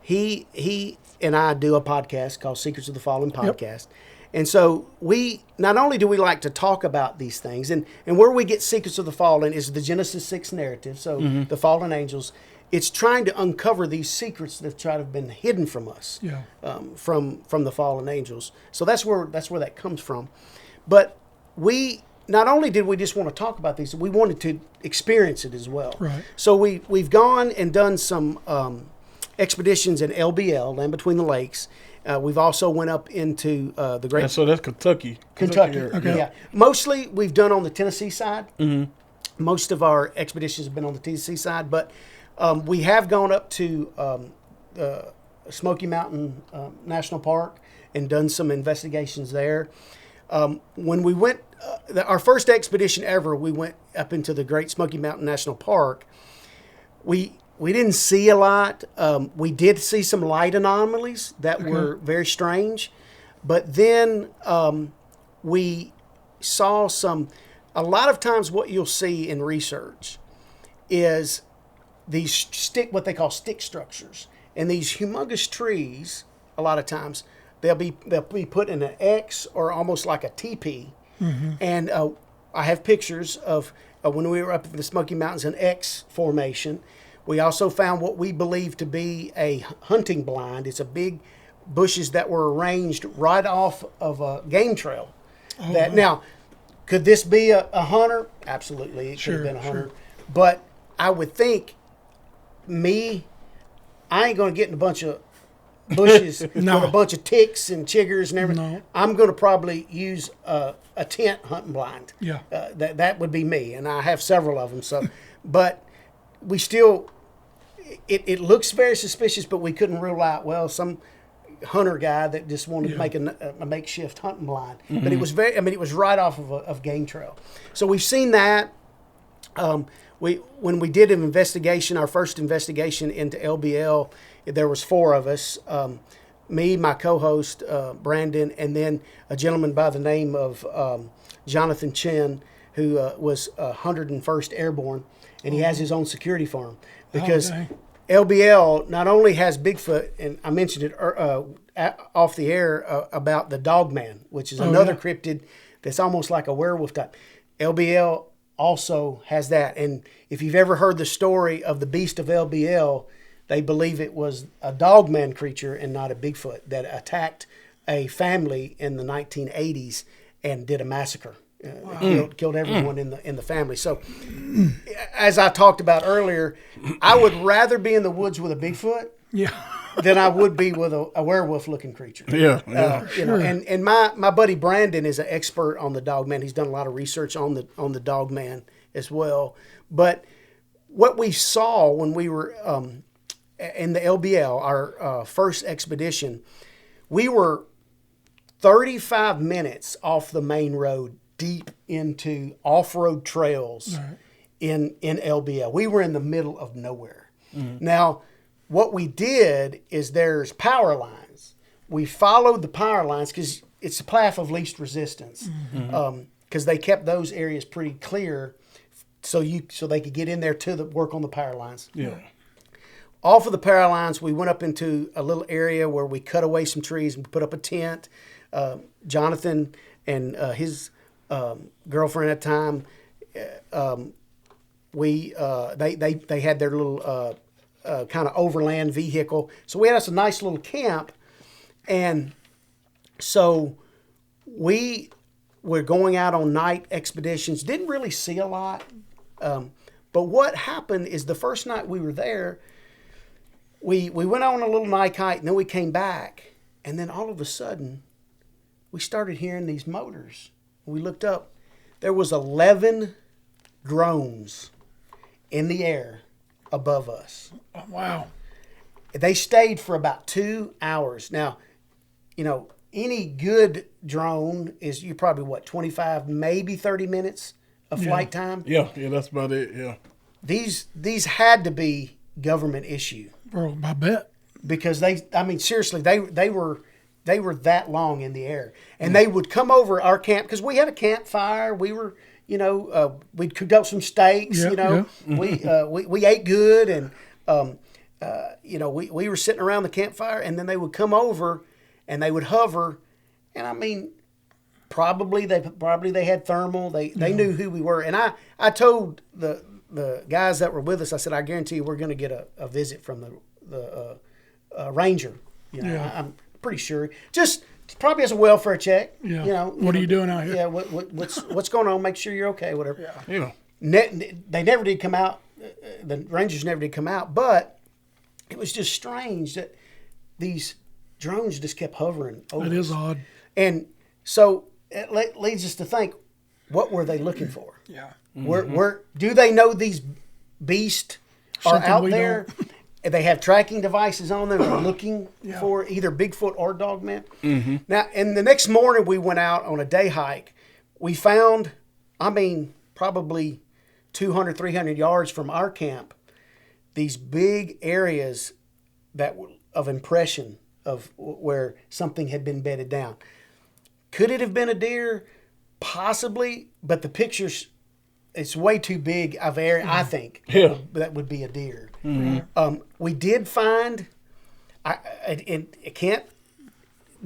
He and I do a podcast called Secrets of the Fallen podcast. And so we, not only do we like to talk about these things, and where we get Secrets of the Fallen is the Genesis 6 narrative. So the fallen angels it's trying to uncover these secrets that try to have been hidden from us, Yeah. from the fallen angels. So that's where that comes from. But we not only did we just want to talk about these, we wanted to experience it as well. Right. So we've gone and done some expeditions in LBL, Land Between the Lakes. We've also went up into the Great. And so that's Kentucky. Kentucky. area. Okay. Yeah. Mostly we've done on the Tennessee side. Mm-hmm. Most of our expeditions have been on the Tennessee side, but we have gone up to Smoky Mountain National Park and done some investigations there. When we went, our first expedition ever, we went up into the Great Smoky Mountain National Park. We didn't see a lot. We did see some light anomalies that were very strange, but then we saw some. A lot of times, what you'll see in research is these what they call stick structures, and these humongous trees. A lot of times, they'll be put in an X or almost like a teepee. Mm-hmm. And I have pictures of when we were up in the Smoky Mountains, an X formation. We also found what we believe to be a hunting blind. It's a big bushes that were arranged right off of a game trail. Now, could this be a hunter? Absolutely, it could have been a hunter. But I would think I ain't going to get in a bunch of bushes with a bunch of ticks and chiggers and everything. No. I'm going to probably use a tent hunting blind. Yeah. That would be me, and I have several of them. So, but we still, it looks very suspicious, but we couldn't rule out some hunter guy that just wanted to make a makeshift hunting blind. Mm-hmm. But it was it was right off of game trail. So we've seen that. When we did an investigation, our first investigation into LBL, there was 4 of us, me, my co-host, Brandon, and then a gentleman by the name of Jonathan Chen, who was 101st Airborne, and he has his own security firm. Because LBL not only has Bigfoot, and I mentioned it off the air about the Dogman, which is another cryptid that's almost like a werewolf type. LBL also has that. And if you've ever heard the story of the Beast of LBL, they believe it was a Dogman creature and not a Bigfoot that attacked a family in the 1980s and did a massacre. Killed everyone in the family. So, as I talked about earlier, I would rather be in the woods with a Bigfoot than I would be with a werewolf-looking creature. And my buddy Brandon is an expert on the Dogman. He's done a lot of research on the Dogman as well. But what we saw when we were in the LBL, our first expedition, we were 35 minutes off the main road, deep into off-road trails in LBL. We were in the middle of nowhere. Mm-hmm. Now, what we did is there's power lines. We followed the power lines because it's the path of least resistance, because they kept those areas pretty clear so they could get in there to work on the power lines. Yeah. Off of the power lines, we went up into a little area where we cut away some trees and put up a tent. Jonathan and his girlfriend at the time, they had their little kind of overland vehicle. So we had us a nice little camp, and so we were going out on night expeditions. Didn't really see a lot, but what happened is the first night we were there, we went on a little night hike, and then we came back, and then all of a sudden, we started hearing these motors. We looked up. There was 11 drones in the air above us. Oh, wow. They stayed for about 2 hours. Now, any good drone is you probably 25, maybe 30 minutes of flight time. Yeah, that's about it. Yeah. These had to be government issue. Bro, I bet. Because seriously, they were that long in the air, and they would come over our camp because we had a campfire. We were, we'd cooked up some steaks. We ate good, and we were sitting around the campfire, and then they would come over, and they would hover, and probably they had thermal. They knew who we were, and I told the guys that were with us, I said, I guarantee you we're going to get a visit from the ranger. You know, Yeah. I'm pretty sure. Just probably as a welfare check. Yeah. You know, What are you doing out here? Yeah. What's going on? Make sure you're okay. Whatever. Yeah. You know. They never did come out. The Rangers never did come out, but it was just strange that these drones just kept hovering over It is us. odd. And so it leads us to think, what were they looking for? Yeah. Where do they know these beasts are Something out we there? They have tracking devices on them. They're looking Yeah. for either Bigfoot or Dogman. Now, and the next morning we went out on a day hike. We found, probably 200, 300 yards from our camp, these big areas of impression of where something had been bedded down. Could it have been a deer? Possibly, but the pictures, it's way too big of area, I think. Yeah. That would be a deer. We did find, I can't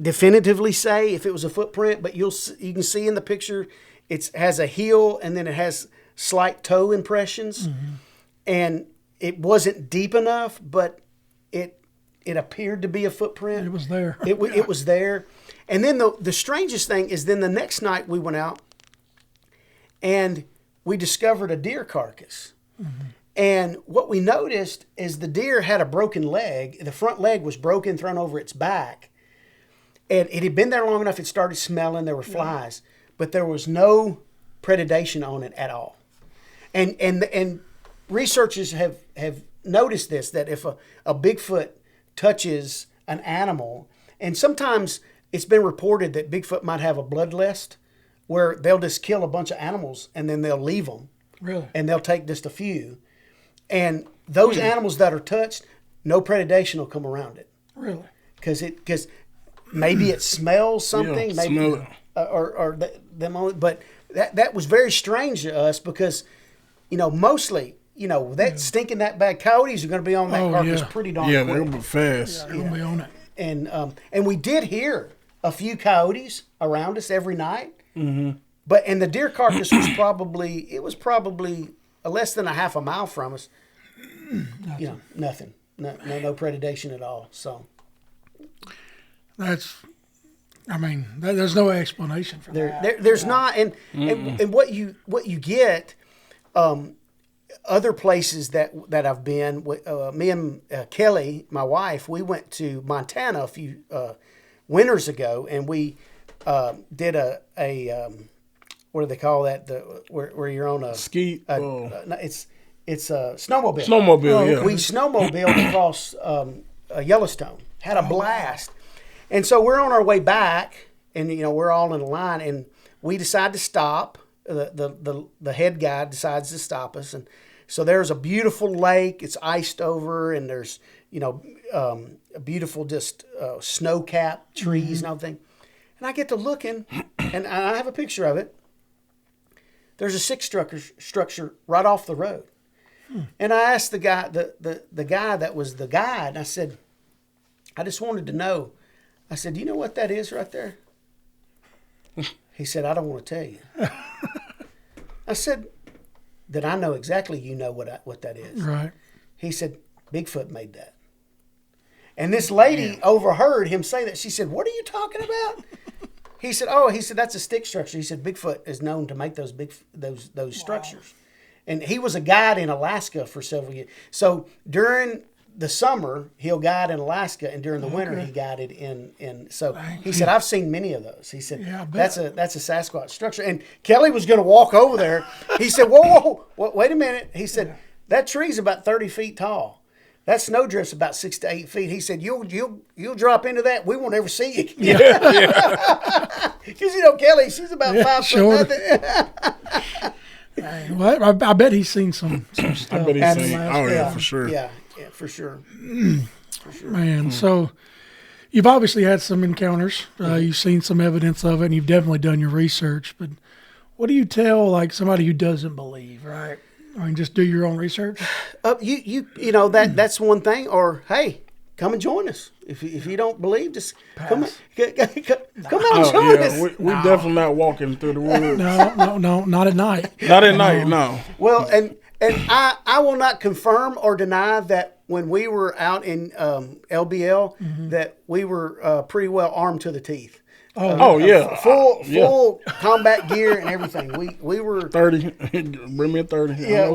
definitively say if it was a footprint, but you can see in the picture, it has a heel and then it has slight toe impressions. And it wasn't deep enough, but it appeared to be a footprint. It was there. It was there. And then the strangest thing is then the next night we went out and we discovered a deer carcass. And what we noticed is the deer had a broken leg. The front leg was broken, thrown over its back. And it had been there long enough, it started smelling, there were flies. But there was no predation on it at all. And researchers have noticed this, that if a Bigfoot touches an animal, and sometimes it's been reported that Bigfoot might have a bloodlust where they'll just kill a bunch of animals and then they'll leave them. Really? And they'll take just a few. And those animals that are touched, no predation will come around it. Really? Because maybe it smells something. Yeah, maybe, smell it. But that was very strange to us because, mostly, that stinking that bad coyotes are going to be on that carcass pretty darn Yeah, quick. they'll be fast. They're going to be on it. And we did hear a few coyotes around us every night. And the deer carcass was probably less than a half a mile from us. Nothing. No predation at all. So There's no explanation for that. there's not, and what you get, other places that I've been. Me and Kelly, my wife, we went to Montana a few winters ago, and we did a what do they call that? Where you're on a Ski. it's a snowmobile. Snowmobile, yeah. We snowmobiled across Yellowstone. Had a blast. And so we're on our way back, and we're all in a line, and we decide to stop. The head guy decides to stop us, and so there's a beautiful lake. It's iced over, and there's a beautiful just snow-capped trees and everything. And I get to looking, and I have a picture of it. There's a six structure right off the road. And I asked the guy, the guy that was the guide, and I said, I just wanted to know. I said, do you know what that is right there? He said, I don't want to tell you. I said, then I know exactly what that is. Right. He said, Bigfoot made that. And this lady overheard him say that. She said, what are you talking about? He said, that's a stick structure. He said, Bigfoot is known to make those structures. And he was a guide in Alaska for several years. So during the summer, he'll guide in Alaska, and during the winter, he guided in. So he said, I've seen many of those. He said, that's a Sasquatch structure. And Kelly was going to walk over there. He said, whoa, wait a minute. He said, that tree's about 30 feet tall. That snowdrift's about 6 to 8 feet. He said, you'll drop into that. We won't ever see you again. Because Kelly, she's about 5 foot nothing. Well, I bet he's seen some stuff. I bet he's seen. Oh yeah, for sure. Yeah, for sure. Man, so you've obviously had some encounters. You've seen some evidence of it, and you've definitely done your research. But what do you tell somebody who doesn't believe? Right? Just do your own research. That's one thing. Or hey, come and join us. If you don't believe, just come on, join us. We definitely not walking through the woods. No, not at night. Not at night, no. Well, And I will not confirm or deny that when we were out in LBL, that we were pretty well armed to the teeth. Yeah. Full combat gear and everything. We were 30. Bring me a 30. Yeah,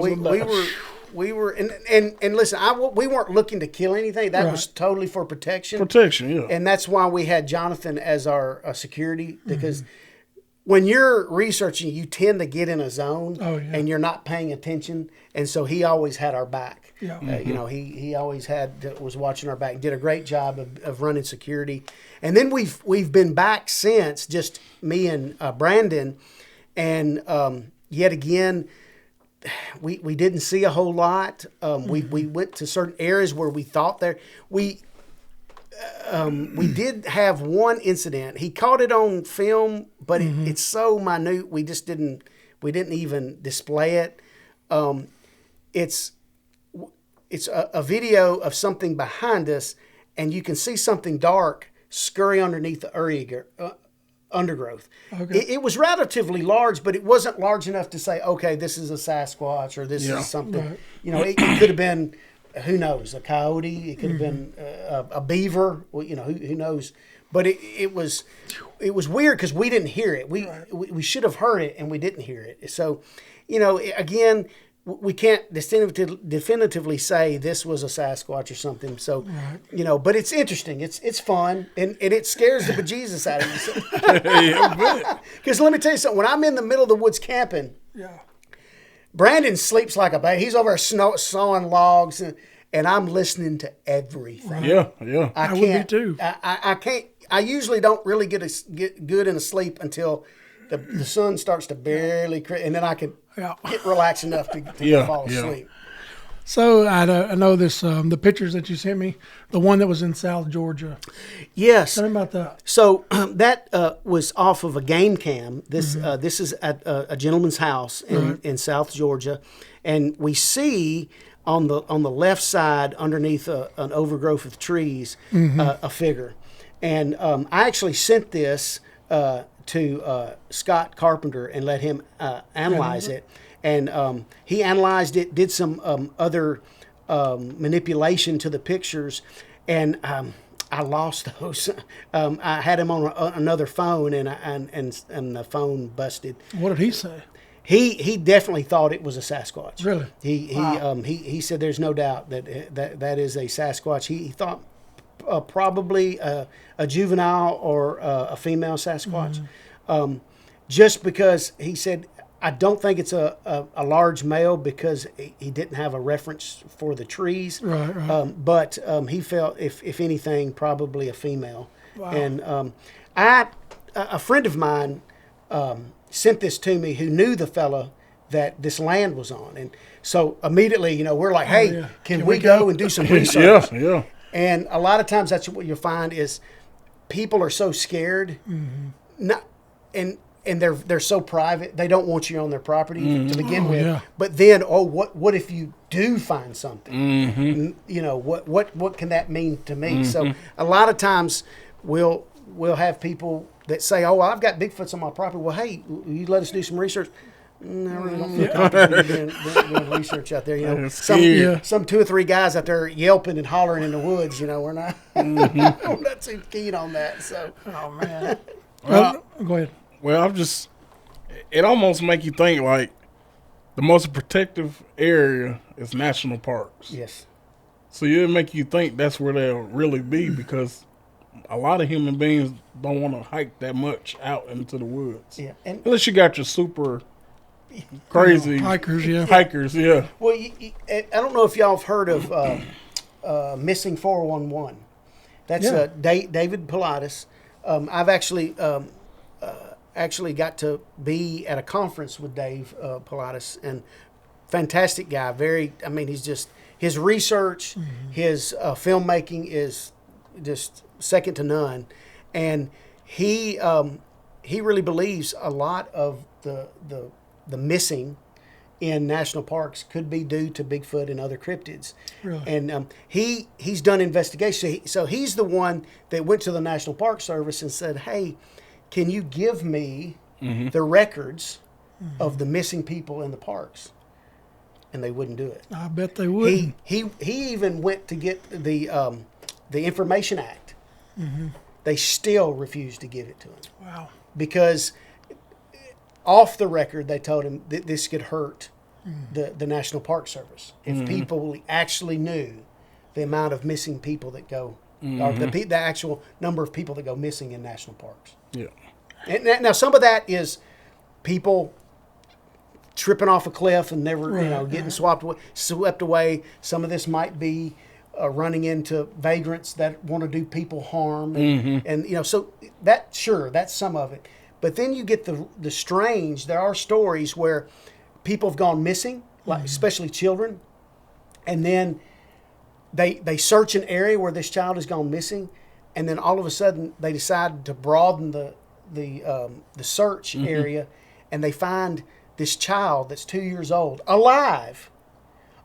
we were and listen, we weren't looking to kill anything. That was totally for protection. Yeah. And that's why we had Jonathan as our security, because when you're researching, you tend to get in a zone and you're not paying attention. And so he always had our back. Yeah. You know, he always was watching our back, did a great job of running security. And then we've been back since, just me and Brandon. And yet again, we didn't see a whole lot. We went to certain areas where we thought there. We did have one incident. He caught it on film, but it's so minute we didn't even display it. It's a video of something behind us, and you can see something dark scurry underneath the undergrowth. Okay. It was relatively large, but it wasn't large enough to say, okay, this is a Sasquatch or this is something. Right. You know, it could have been, who knows, a coyote. It could have been a beaver. Well, you know, who knows. But it was weird because we didn't hear it. We should have heard it, and we didn't hear it. So, you know, again, we can't definitively say this was a Sasquatch or something. So, you know, but it's interesting. It's fun, and it scares the bejesus out of you. Because let me tell you something. When I'm in the middle of the woods camping, Brandon sleeps like a baby. He's over there sawing logs, and I'm listening to everything. Yeah. I would be too. I can't. I usually don't really get good in a sleep until the sun starts to barely, and then I can get relaxed enough to fall asleep. So I know this, the pictures that you sent me, the one that was in South Georgia. Yes. Tell me about that. So that was off of a game cam. This is at a gentleman's house in South Georgia, and we see on the left side underneath an overgrowth of trees a figure. And I actually sent this to Scott Carpenter and let him analyze it. And he analyzed it, did some other manipulation to the pictures, and I lost those. I had him on another phone, and the phone busted. What did he say? He definitely thought it was a Sasquatch. Really? He said there's no doubt that is a Sasquatch. He thought probably a juvenile or a female Sasquatch. Just because he said, I don't think it's a large male because he didn't have a reference for the trees. Right. But he felt, if anything, probably a female. Wow. And a friend of mine sent this to me who knew the fella that this land was on. And so immediately, you know, we're like, hey, can we go and do some research? Yeah. And a lot of times that's what you'll find is people are so scared, and they're so private, they don't want you on their property to begin with. Yeah. But then, what if you do find something? You know, what can that mean to me? So a lot of times we'll have people that say, oh, I've got Bigfoots on my property. Well, hey, you let us do some research. No, I really don't feel comfortable doing research out there. You know, some 2 or 3 guys out there yelping and hollering in the woods. You know, we're not I'm not too keen on that. So, oh man, go ahead. Well, it almost make you think like the most protective area is national parks. Yes. So it make you think that's where they'll really be because a lot of human beings don't want to hike that much out into the woods. Yeah, unless you got your super crazy hikers, yeah. Well, I don't know if y'all have heard of Missing 411. That's David Pilatus. I've actually got to be at a conference with Dave Pilatus, and fantastic guy. He's just, his research, his filmmaking is just second to none, and he really believes a lot of the missing in national parks could be due to Bigfoot and other cryptids. Really? And he's done investigations. So he's the one that went to the National Park Service and said, hey, can you give me the records of the missing people in the parks? and they wouldn't do it. I bet they would. He even went to get the Information Act. Mm-hmm. They still refused to give it to him. Wow. Because off the record, they told him that this could hurt the National Park Service if people actually knew the amount of missing people that go, or the actual number of people that go missing in national parks. Yeah. And now some of that is people tripping off a cliff and never, getting swept away. Some of this might be running into vagrants that want to do people harm, and so that's some of it. But then you get the strange. There are stories where people have gone missing, like especially children, and then they search an area where this child has gone missing, and then all of a sudden they decide to broaden the search area, and they find this child that's 2 years old alive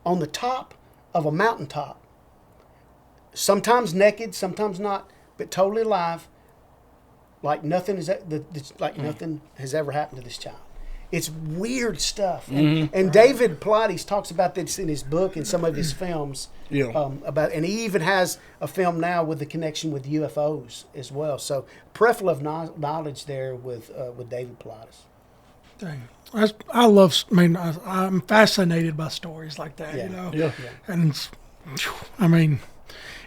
on the top of a mountaintop. Sometimes naked, sometimes not, but totally alive. Like nothing nothing has ever happened to this child. It's weird stuff. And David Pilates talks about this in his book and some of his films. Yeah. And he even has a film now with the connection with UFOs as well. So peripheral of knowledge there with David Pilates. Dang. I'm fascinated by stories like that, Yeah. And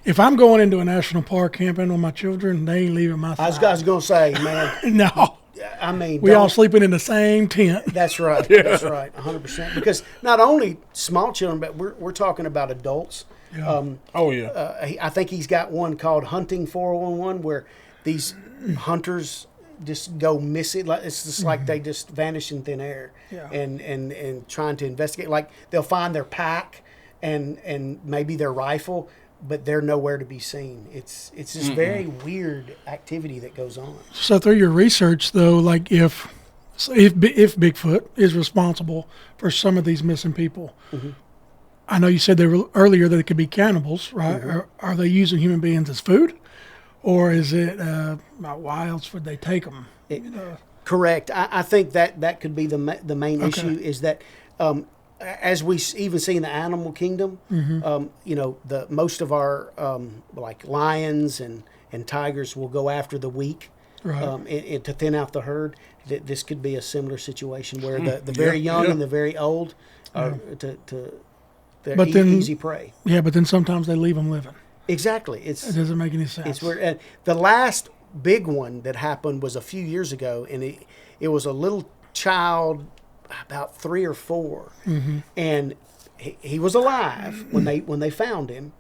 if I'm going into a national park camping with my children, they ain't leaving my side. I was going to say, man. No. We all sleeping in the same tent. That's right. Yeah. That's right. 100%. Because not only small children, but we're talking about adults. Yeah. I think he's got one called Hunting 411 where these hunters just go missing. It's just like they just vanish in thin air. Yeah. And trying to investigate. Like they'll find their pack and maybe their rifle, but they're nowhere to be seen. It's this very weird activity that goes on. So through your research, though, like if Bigfoot is responsible for some of these missing people, I know you said earlier that it could be cannibals, right? Are they using human beings as food, or is it why else would they take them? Correct. I think that could be the main issue is that. As we even see in the animal kingdom, the most of our like lions and tigers will go after the weak, and to thin out the herd. This could be a similar situation where the very young and the very old are easy prey. Yeah, but then sometimes they leave them living. Exactly. It doesn't make any sense. It's weird. The last big one that happened was a few years ago, and it was a little child, about 3 or 4, and he was alive when they found him,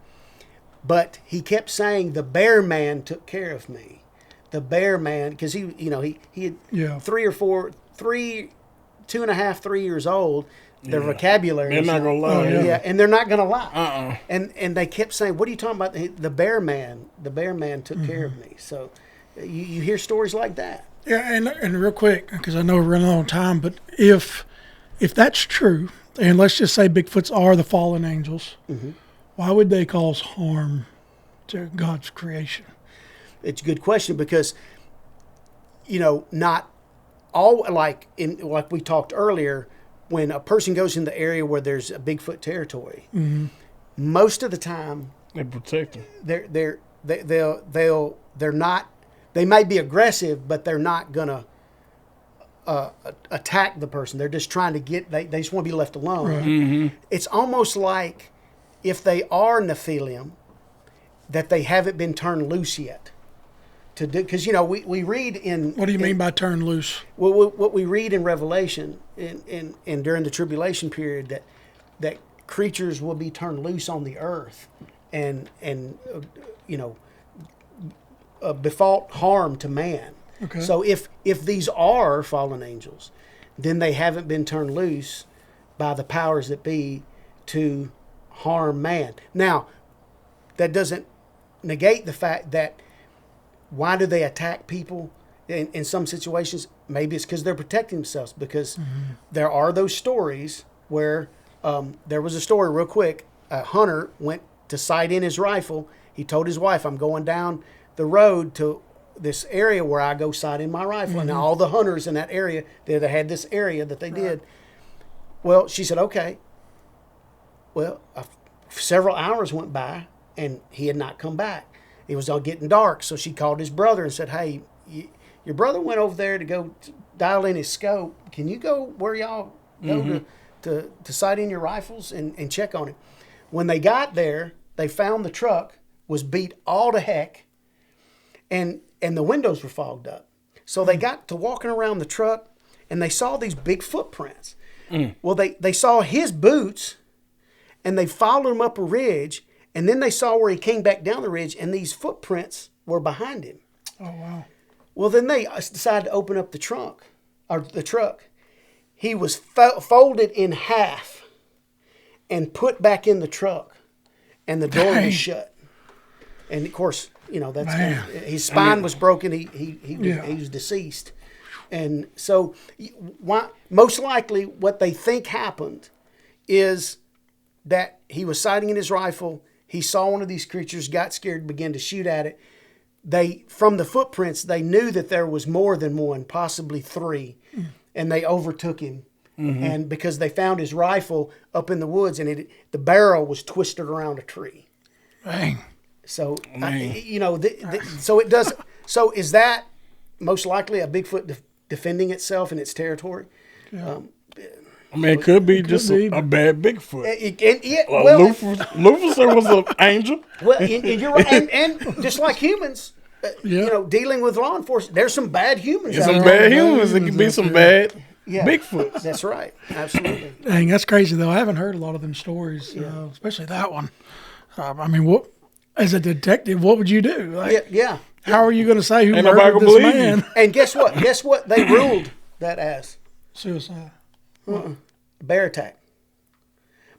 but he kept saying the bear man took care of me, the bear man, because he had 3 or 4, 2.5, 3 years old. Their vocabulary. They're not gonna lie. And they're not gonna lie. And they kept saying, "What are you talking about? The bear man. The bear man took care of me." So you hear stories like that. Yeah, and real quick, because I know we're running out of time, but if that's true, and let's just say Bigfoots are the fallen angels, why would they cause harm to God's creation? It's a good question because, not all, like we talked earlier, when a person goes in the area where there's a Bigfoot territory, most of the time they protect them. They're not. They may be aggressive, but they're not gonna attack the person. They're just trying to they just want to be left alone. Right. It's almost like if they are Nephilim, that they haven't been turned loose yet. Because we read in. What do you mean by turn loose? Well, what we read in Revelation and during the tribulation period that creatures will be turned loose on the earth and befall harm to man. Okay. So if these are fallen angels, then they haven't been turned loose by the powers that be to harm man. Now, that doesn't negate the fact that why do they attack people in some situations? Maybe it's because they're protecting themselves, because there are those stories where there was a story real quick. A hunter went to sight in his rifle. He told his wife, "I'm going down the road to this area where I go sight in my rifle." And all the hunters in that area, they had this area that they did. Well, she said, "Okay." Well, several hours went by, and he had not come back. It was all getting dark, so she called his brother and said, "Hey, your brother went over there to go dial in his scope. Can you go where y'all go to sight in your rifles and check on him?" When they got there, they found the truck was beat all to heck, and the windows were fogged up. So they got to walking around the truck, and they saw these big footprints. Well, they saw his boots, and they followed him up a ridge, and then they saw where he came back down the ridge, and these footprints were behind him. Oh, wow. Well, then they decided to open up the truck. He was folded in half and put back in the truck, and the door was shut. And of course, that's his spine was broken. He was deceased. And so, most likely, what they think happened is that he was sighting in his rifle. He saw one of these creatures, got scared, began to shoot at it. From the footprints, they knew that there was more than one, possibly three, and they overtook him. And because they found his rifle up in the woods, and the barrel was twisted around a tree. Dang. So, so it does. So is that most likely a Bigfoot defending itself in its territory? Yeah. It could be just a bad Bigfoot. Lucifer was an angel. Well, and you're right. And just like humans, dealing with law enforcement, there's some bad humans. There's some bad humans. It could be some bad Bigfoots. That's right. Absolutely. Dang, that's crazy, though. I haven't heard a lot of them stories, especially that one. What as a detective, what would you do? How are you going to say who murdered this man? And guess what? Guess what they ruled that as? Suicide. Bear attack.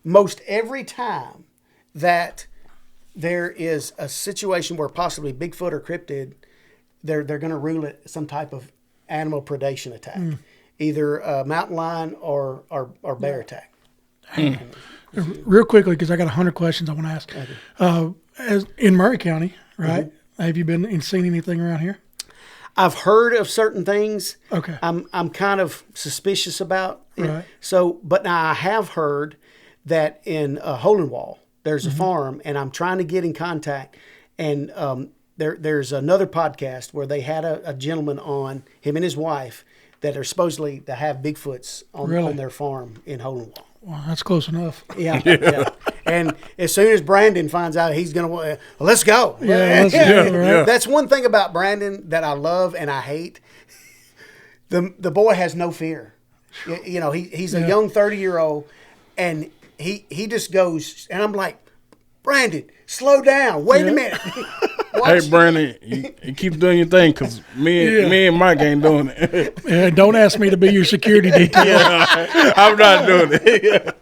Most every time that there is a situation where possibly Bigfoot or cryptid, they're going to rule it some type of animal predation attack, either a mountain lion or bear attack. Real quickly, because I got 100 questions I want to ask. Okay. As in Murray County, right? Have you been and seen anything around here? I've heard of certain things. Okay. I'm kind of suspicious about it. Right. So, but now I have heard that in Hole in Wall there's a farm, and I'm trying to get in contact. And there's another podcast where they had a gentleman on, him and his wife, that are supposedly to have Bigfoots on their farm in Hole in Wall. Well, that's close enough. Yeah. And as soon as Brandon finds out, he's going to, let's go. Right. That's one thing about Brandon that I love and I hate. The boy has no fear. He's a young 30-year-old, and he just goes, and I'm like, Brandon, slow down. Wait a minute. Hey, Brandon, you keep doing your thing, because me and Mike ain't doing it. Yeah, don't ask me to be your security detail. I'm not doing it.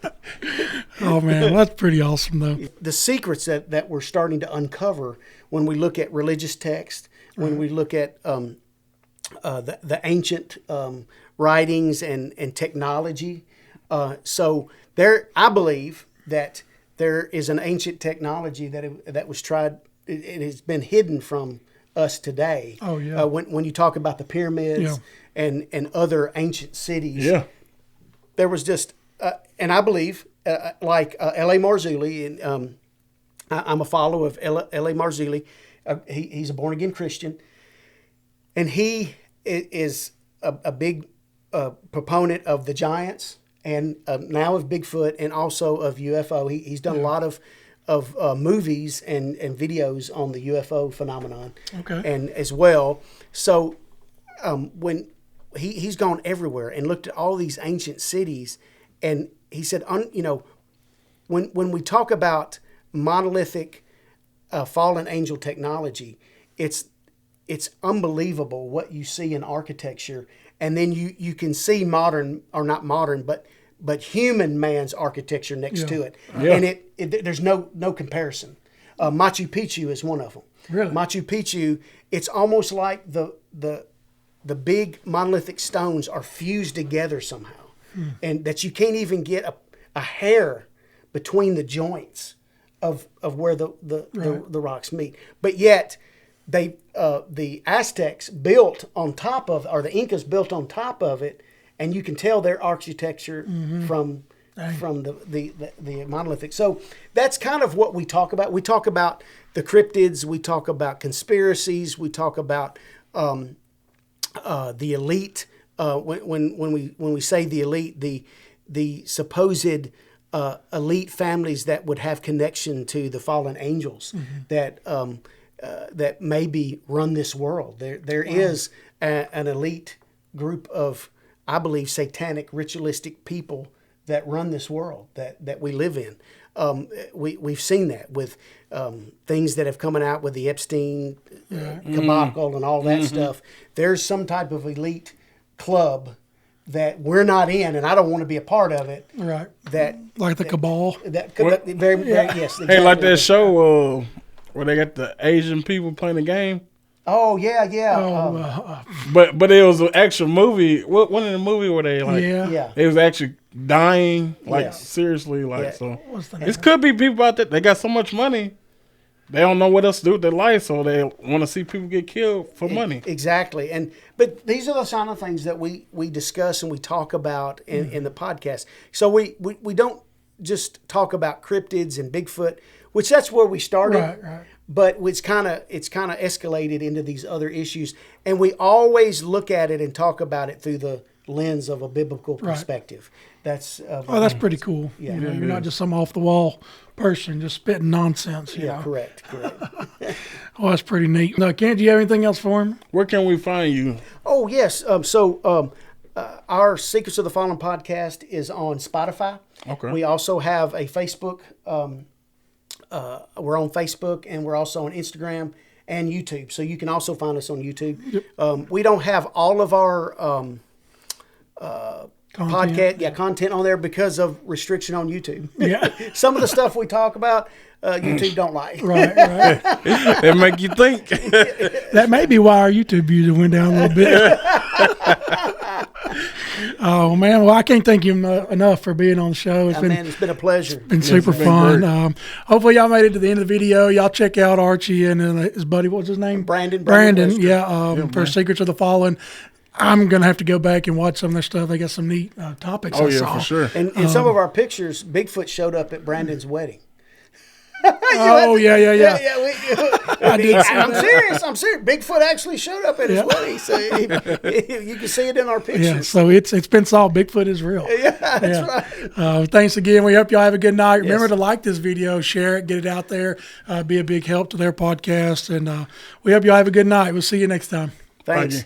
Oh, man, that's pretty awesome, though. The secrets that we're starting to uncover when we look at religious text, when we look at the ancient writings and technology. So I believe that there is an ancient technology that was tried. It has been hidden from us today. Oh, yeah. When you talk about the pyramids and other ancient cities, there was just, and I believe, like L.A. Marzulli, and I'm a follower of L.A. Marzulli. He's a born-again Christian, and he is a big proponent of the giants, and now of Bigfoot, and also of UFO. He's done a lot of movies and videos on the UFO phenomenon, and as well. So when he's gone everywhere and looked at all these ancient cities, and he said, when we talk about monolithic fallen angel technology, it's unbelievable what you see in architecture, and then you can see modern, or not modern, but human man's architecture next to it. And there's no comparison. Machu Picchu is one of them. Really? Machu Picchu, it's almost like the big monolithic stones are fused together somehow, and that you can't even get a hair between the joints of where the rocks meet. But yet the Aztecs built on top of, or the Incas built on top of it, and you can tell their architecture from from the monolithic. So that's kind of what we talk about. We talk about the cryptids. We talk about conspiracies. We talk about the elite. When we say the elite, the supposed elite families that would have connection to the fallen angels that maybe run this world. There is an elite group of, I believe, satanic, ritualistic people that run this world that we live in. We've seen that with things that have come out with the Epstein debacle and all that stuff. There's some type of elite club that we're not in, and I don't want to be a part of it. Right. Like the cabal. Very, yes. Exactly. Hey, like that show where they got the Asian people playing the game. Oh yeah. But it was an actual movie. One in the movie where they it was actually dying, seriously, so. It could be people out there. They got so much money, they don't know what else to do with their life, so they want to see people get killed for money. Exactly, but these are the kind of things that we discuss and we talk about in the podcast. So we don't just talk about cryptids and Bigfoot, which that's where we started. Right. But it's kind of escalated into these other issues, and we always look at it and talk about it through the lens of a biblical perspective. That's that's pretty cool. Yeah, you're not just some off the wall person just spitting nonsense. You know? Correct. Well, that's pretty neat. Now, Ken, do you have anything else for him? Where can we find you? Oh yes. Our Secrets of the Fallen podcast is on Spotify. Okay. We also have a Facebook. We're on Facebook, and we're also on Instagram and YouTube. So you can also find us on YouTube. Yep. We don't have all of our content on there because of restriction on YouTube. Yeah. Some of the stuff we talk about, YouTube don't like. Right. It make you think. That may be why our YouTube views went down a little bit. Oh man, well I can't thank you enough for being on the show. It's been a pleasure. It's been super fun. Hopefully y'all made it to the end of the video. Y'all check out Archie and his buddy. What's his name? Brandon. For Secrets of the Fallen. I'm gonna have to go back and watch some of their stuff. They got some neat topics. I saw. For sure. And in some of our pictures, Bigfoot showed up at Brandon's wedding. Yeah. I'm serious. Bigfoot actually showed up at his wedding, so you can see it in our pictures. Yeah, so it's been solved. Bigfoot is real. Yeah, that's right. Thanks again. We hope y'all have a good night. Remember to like this video, share it, get it out there, be a big help to their podcast, and we hope y'all have a good night. We'll see you next time. Thanks.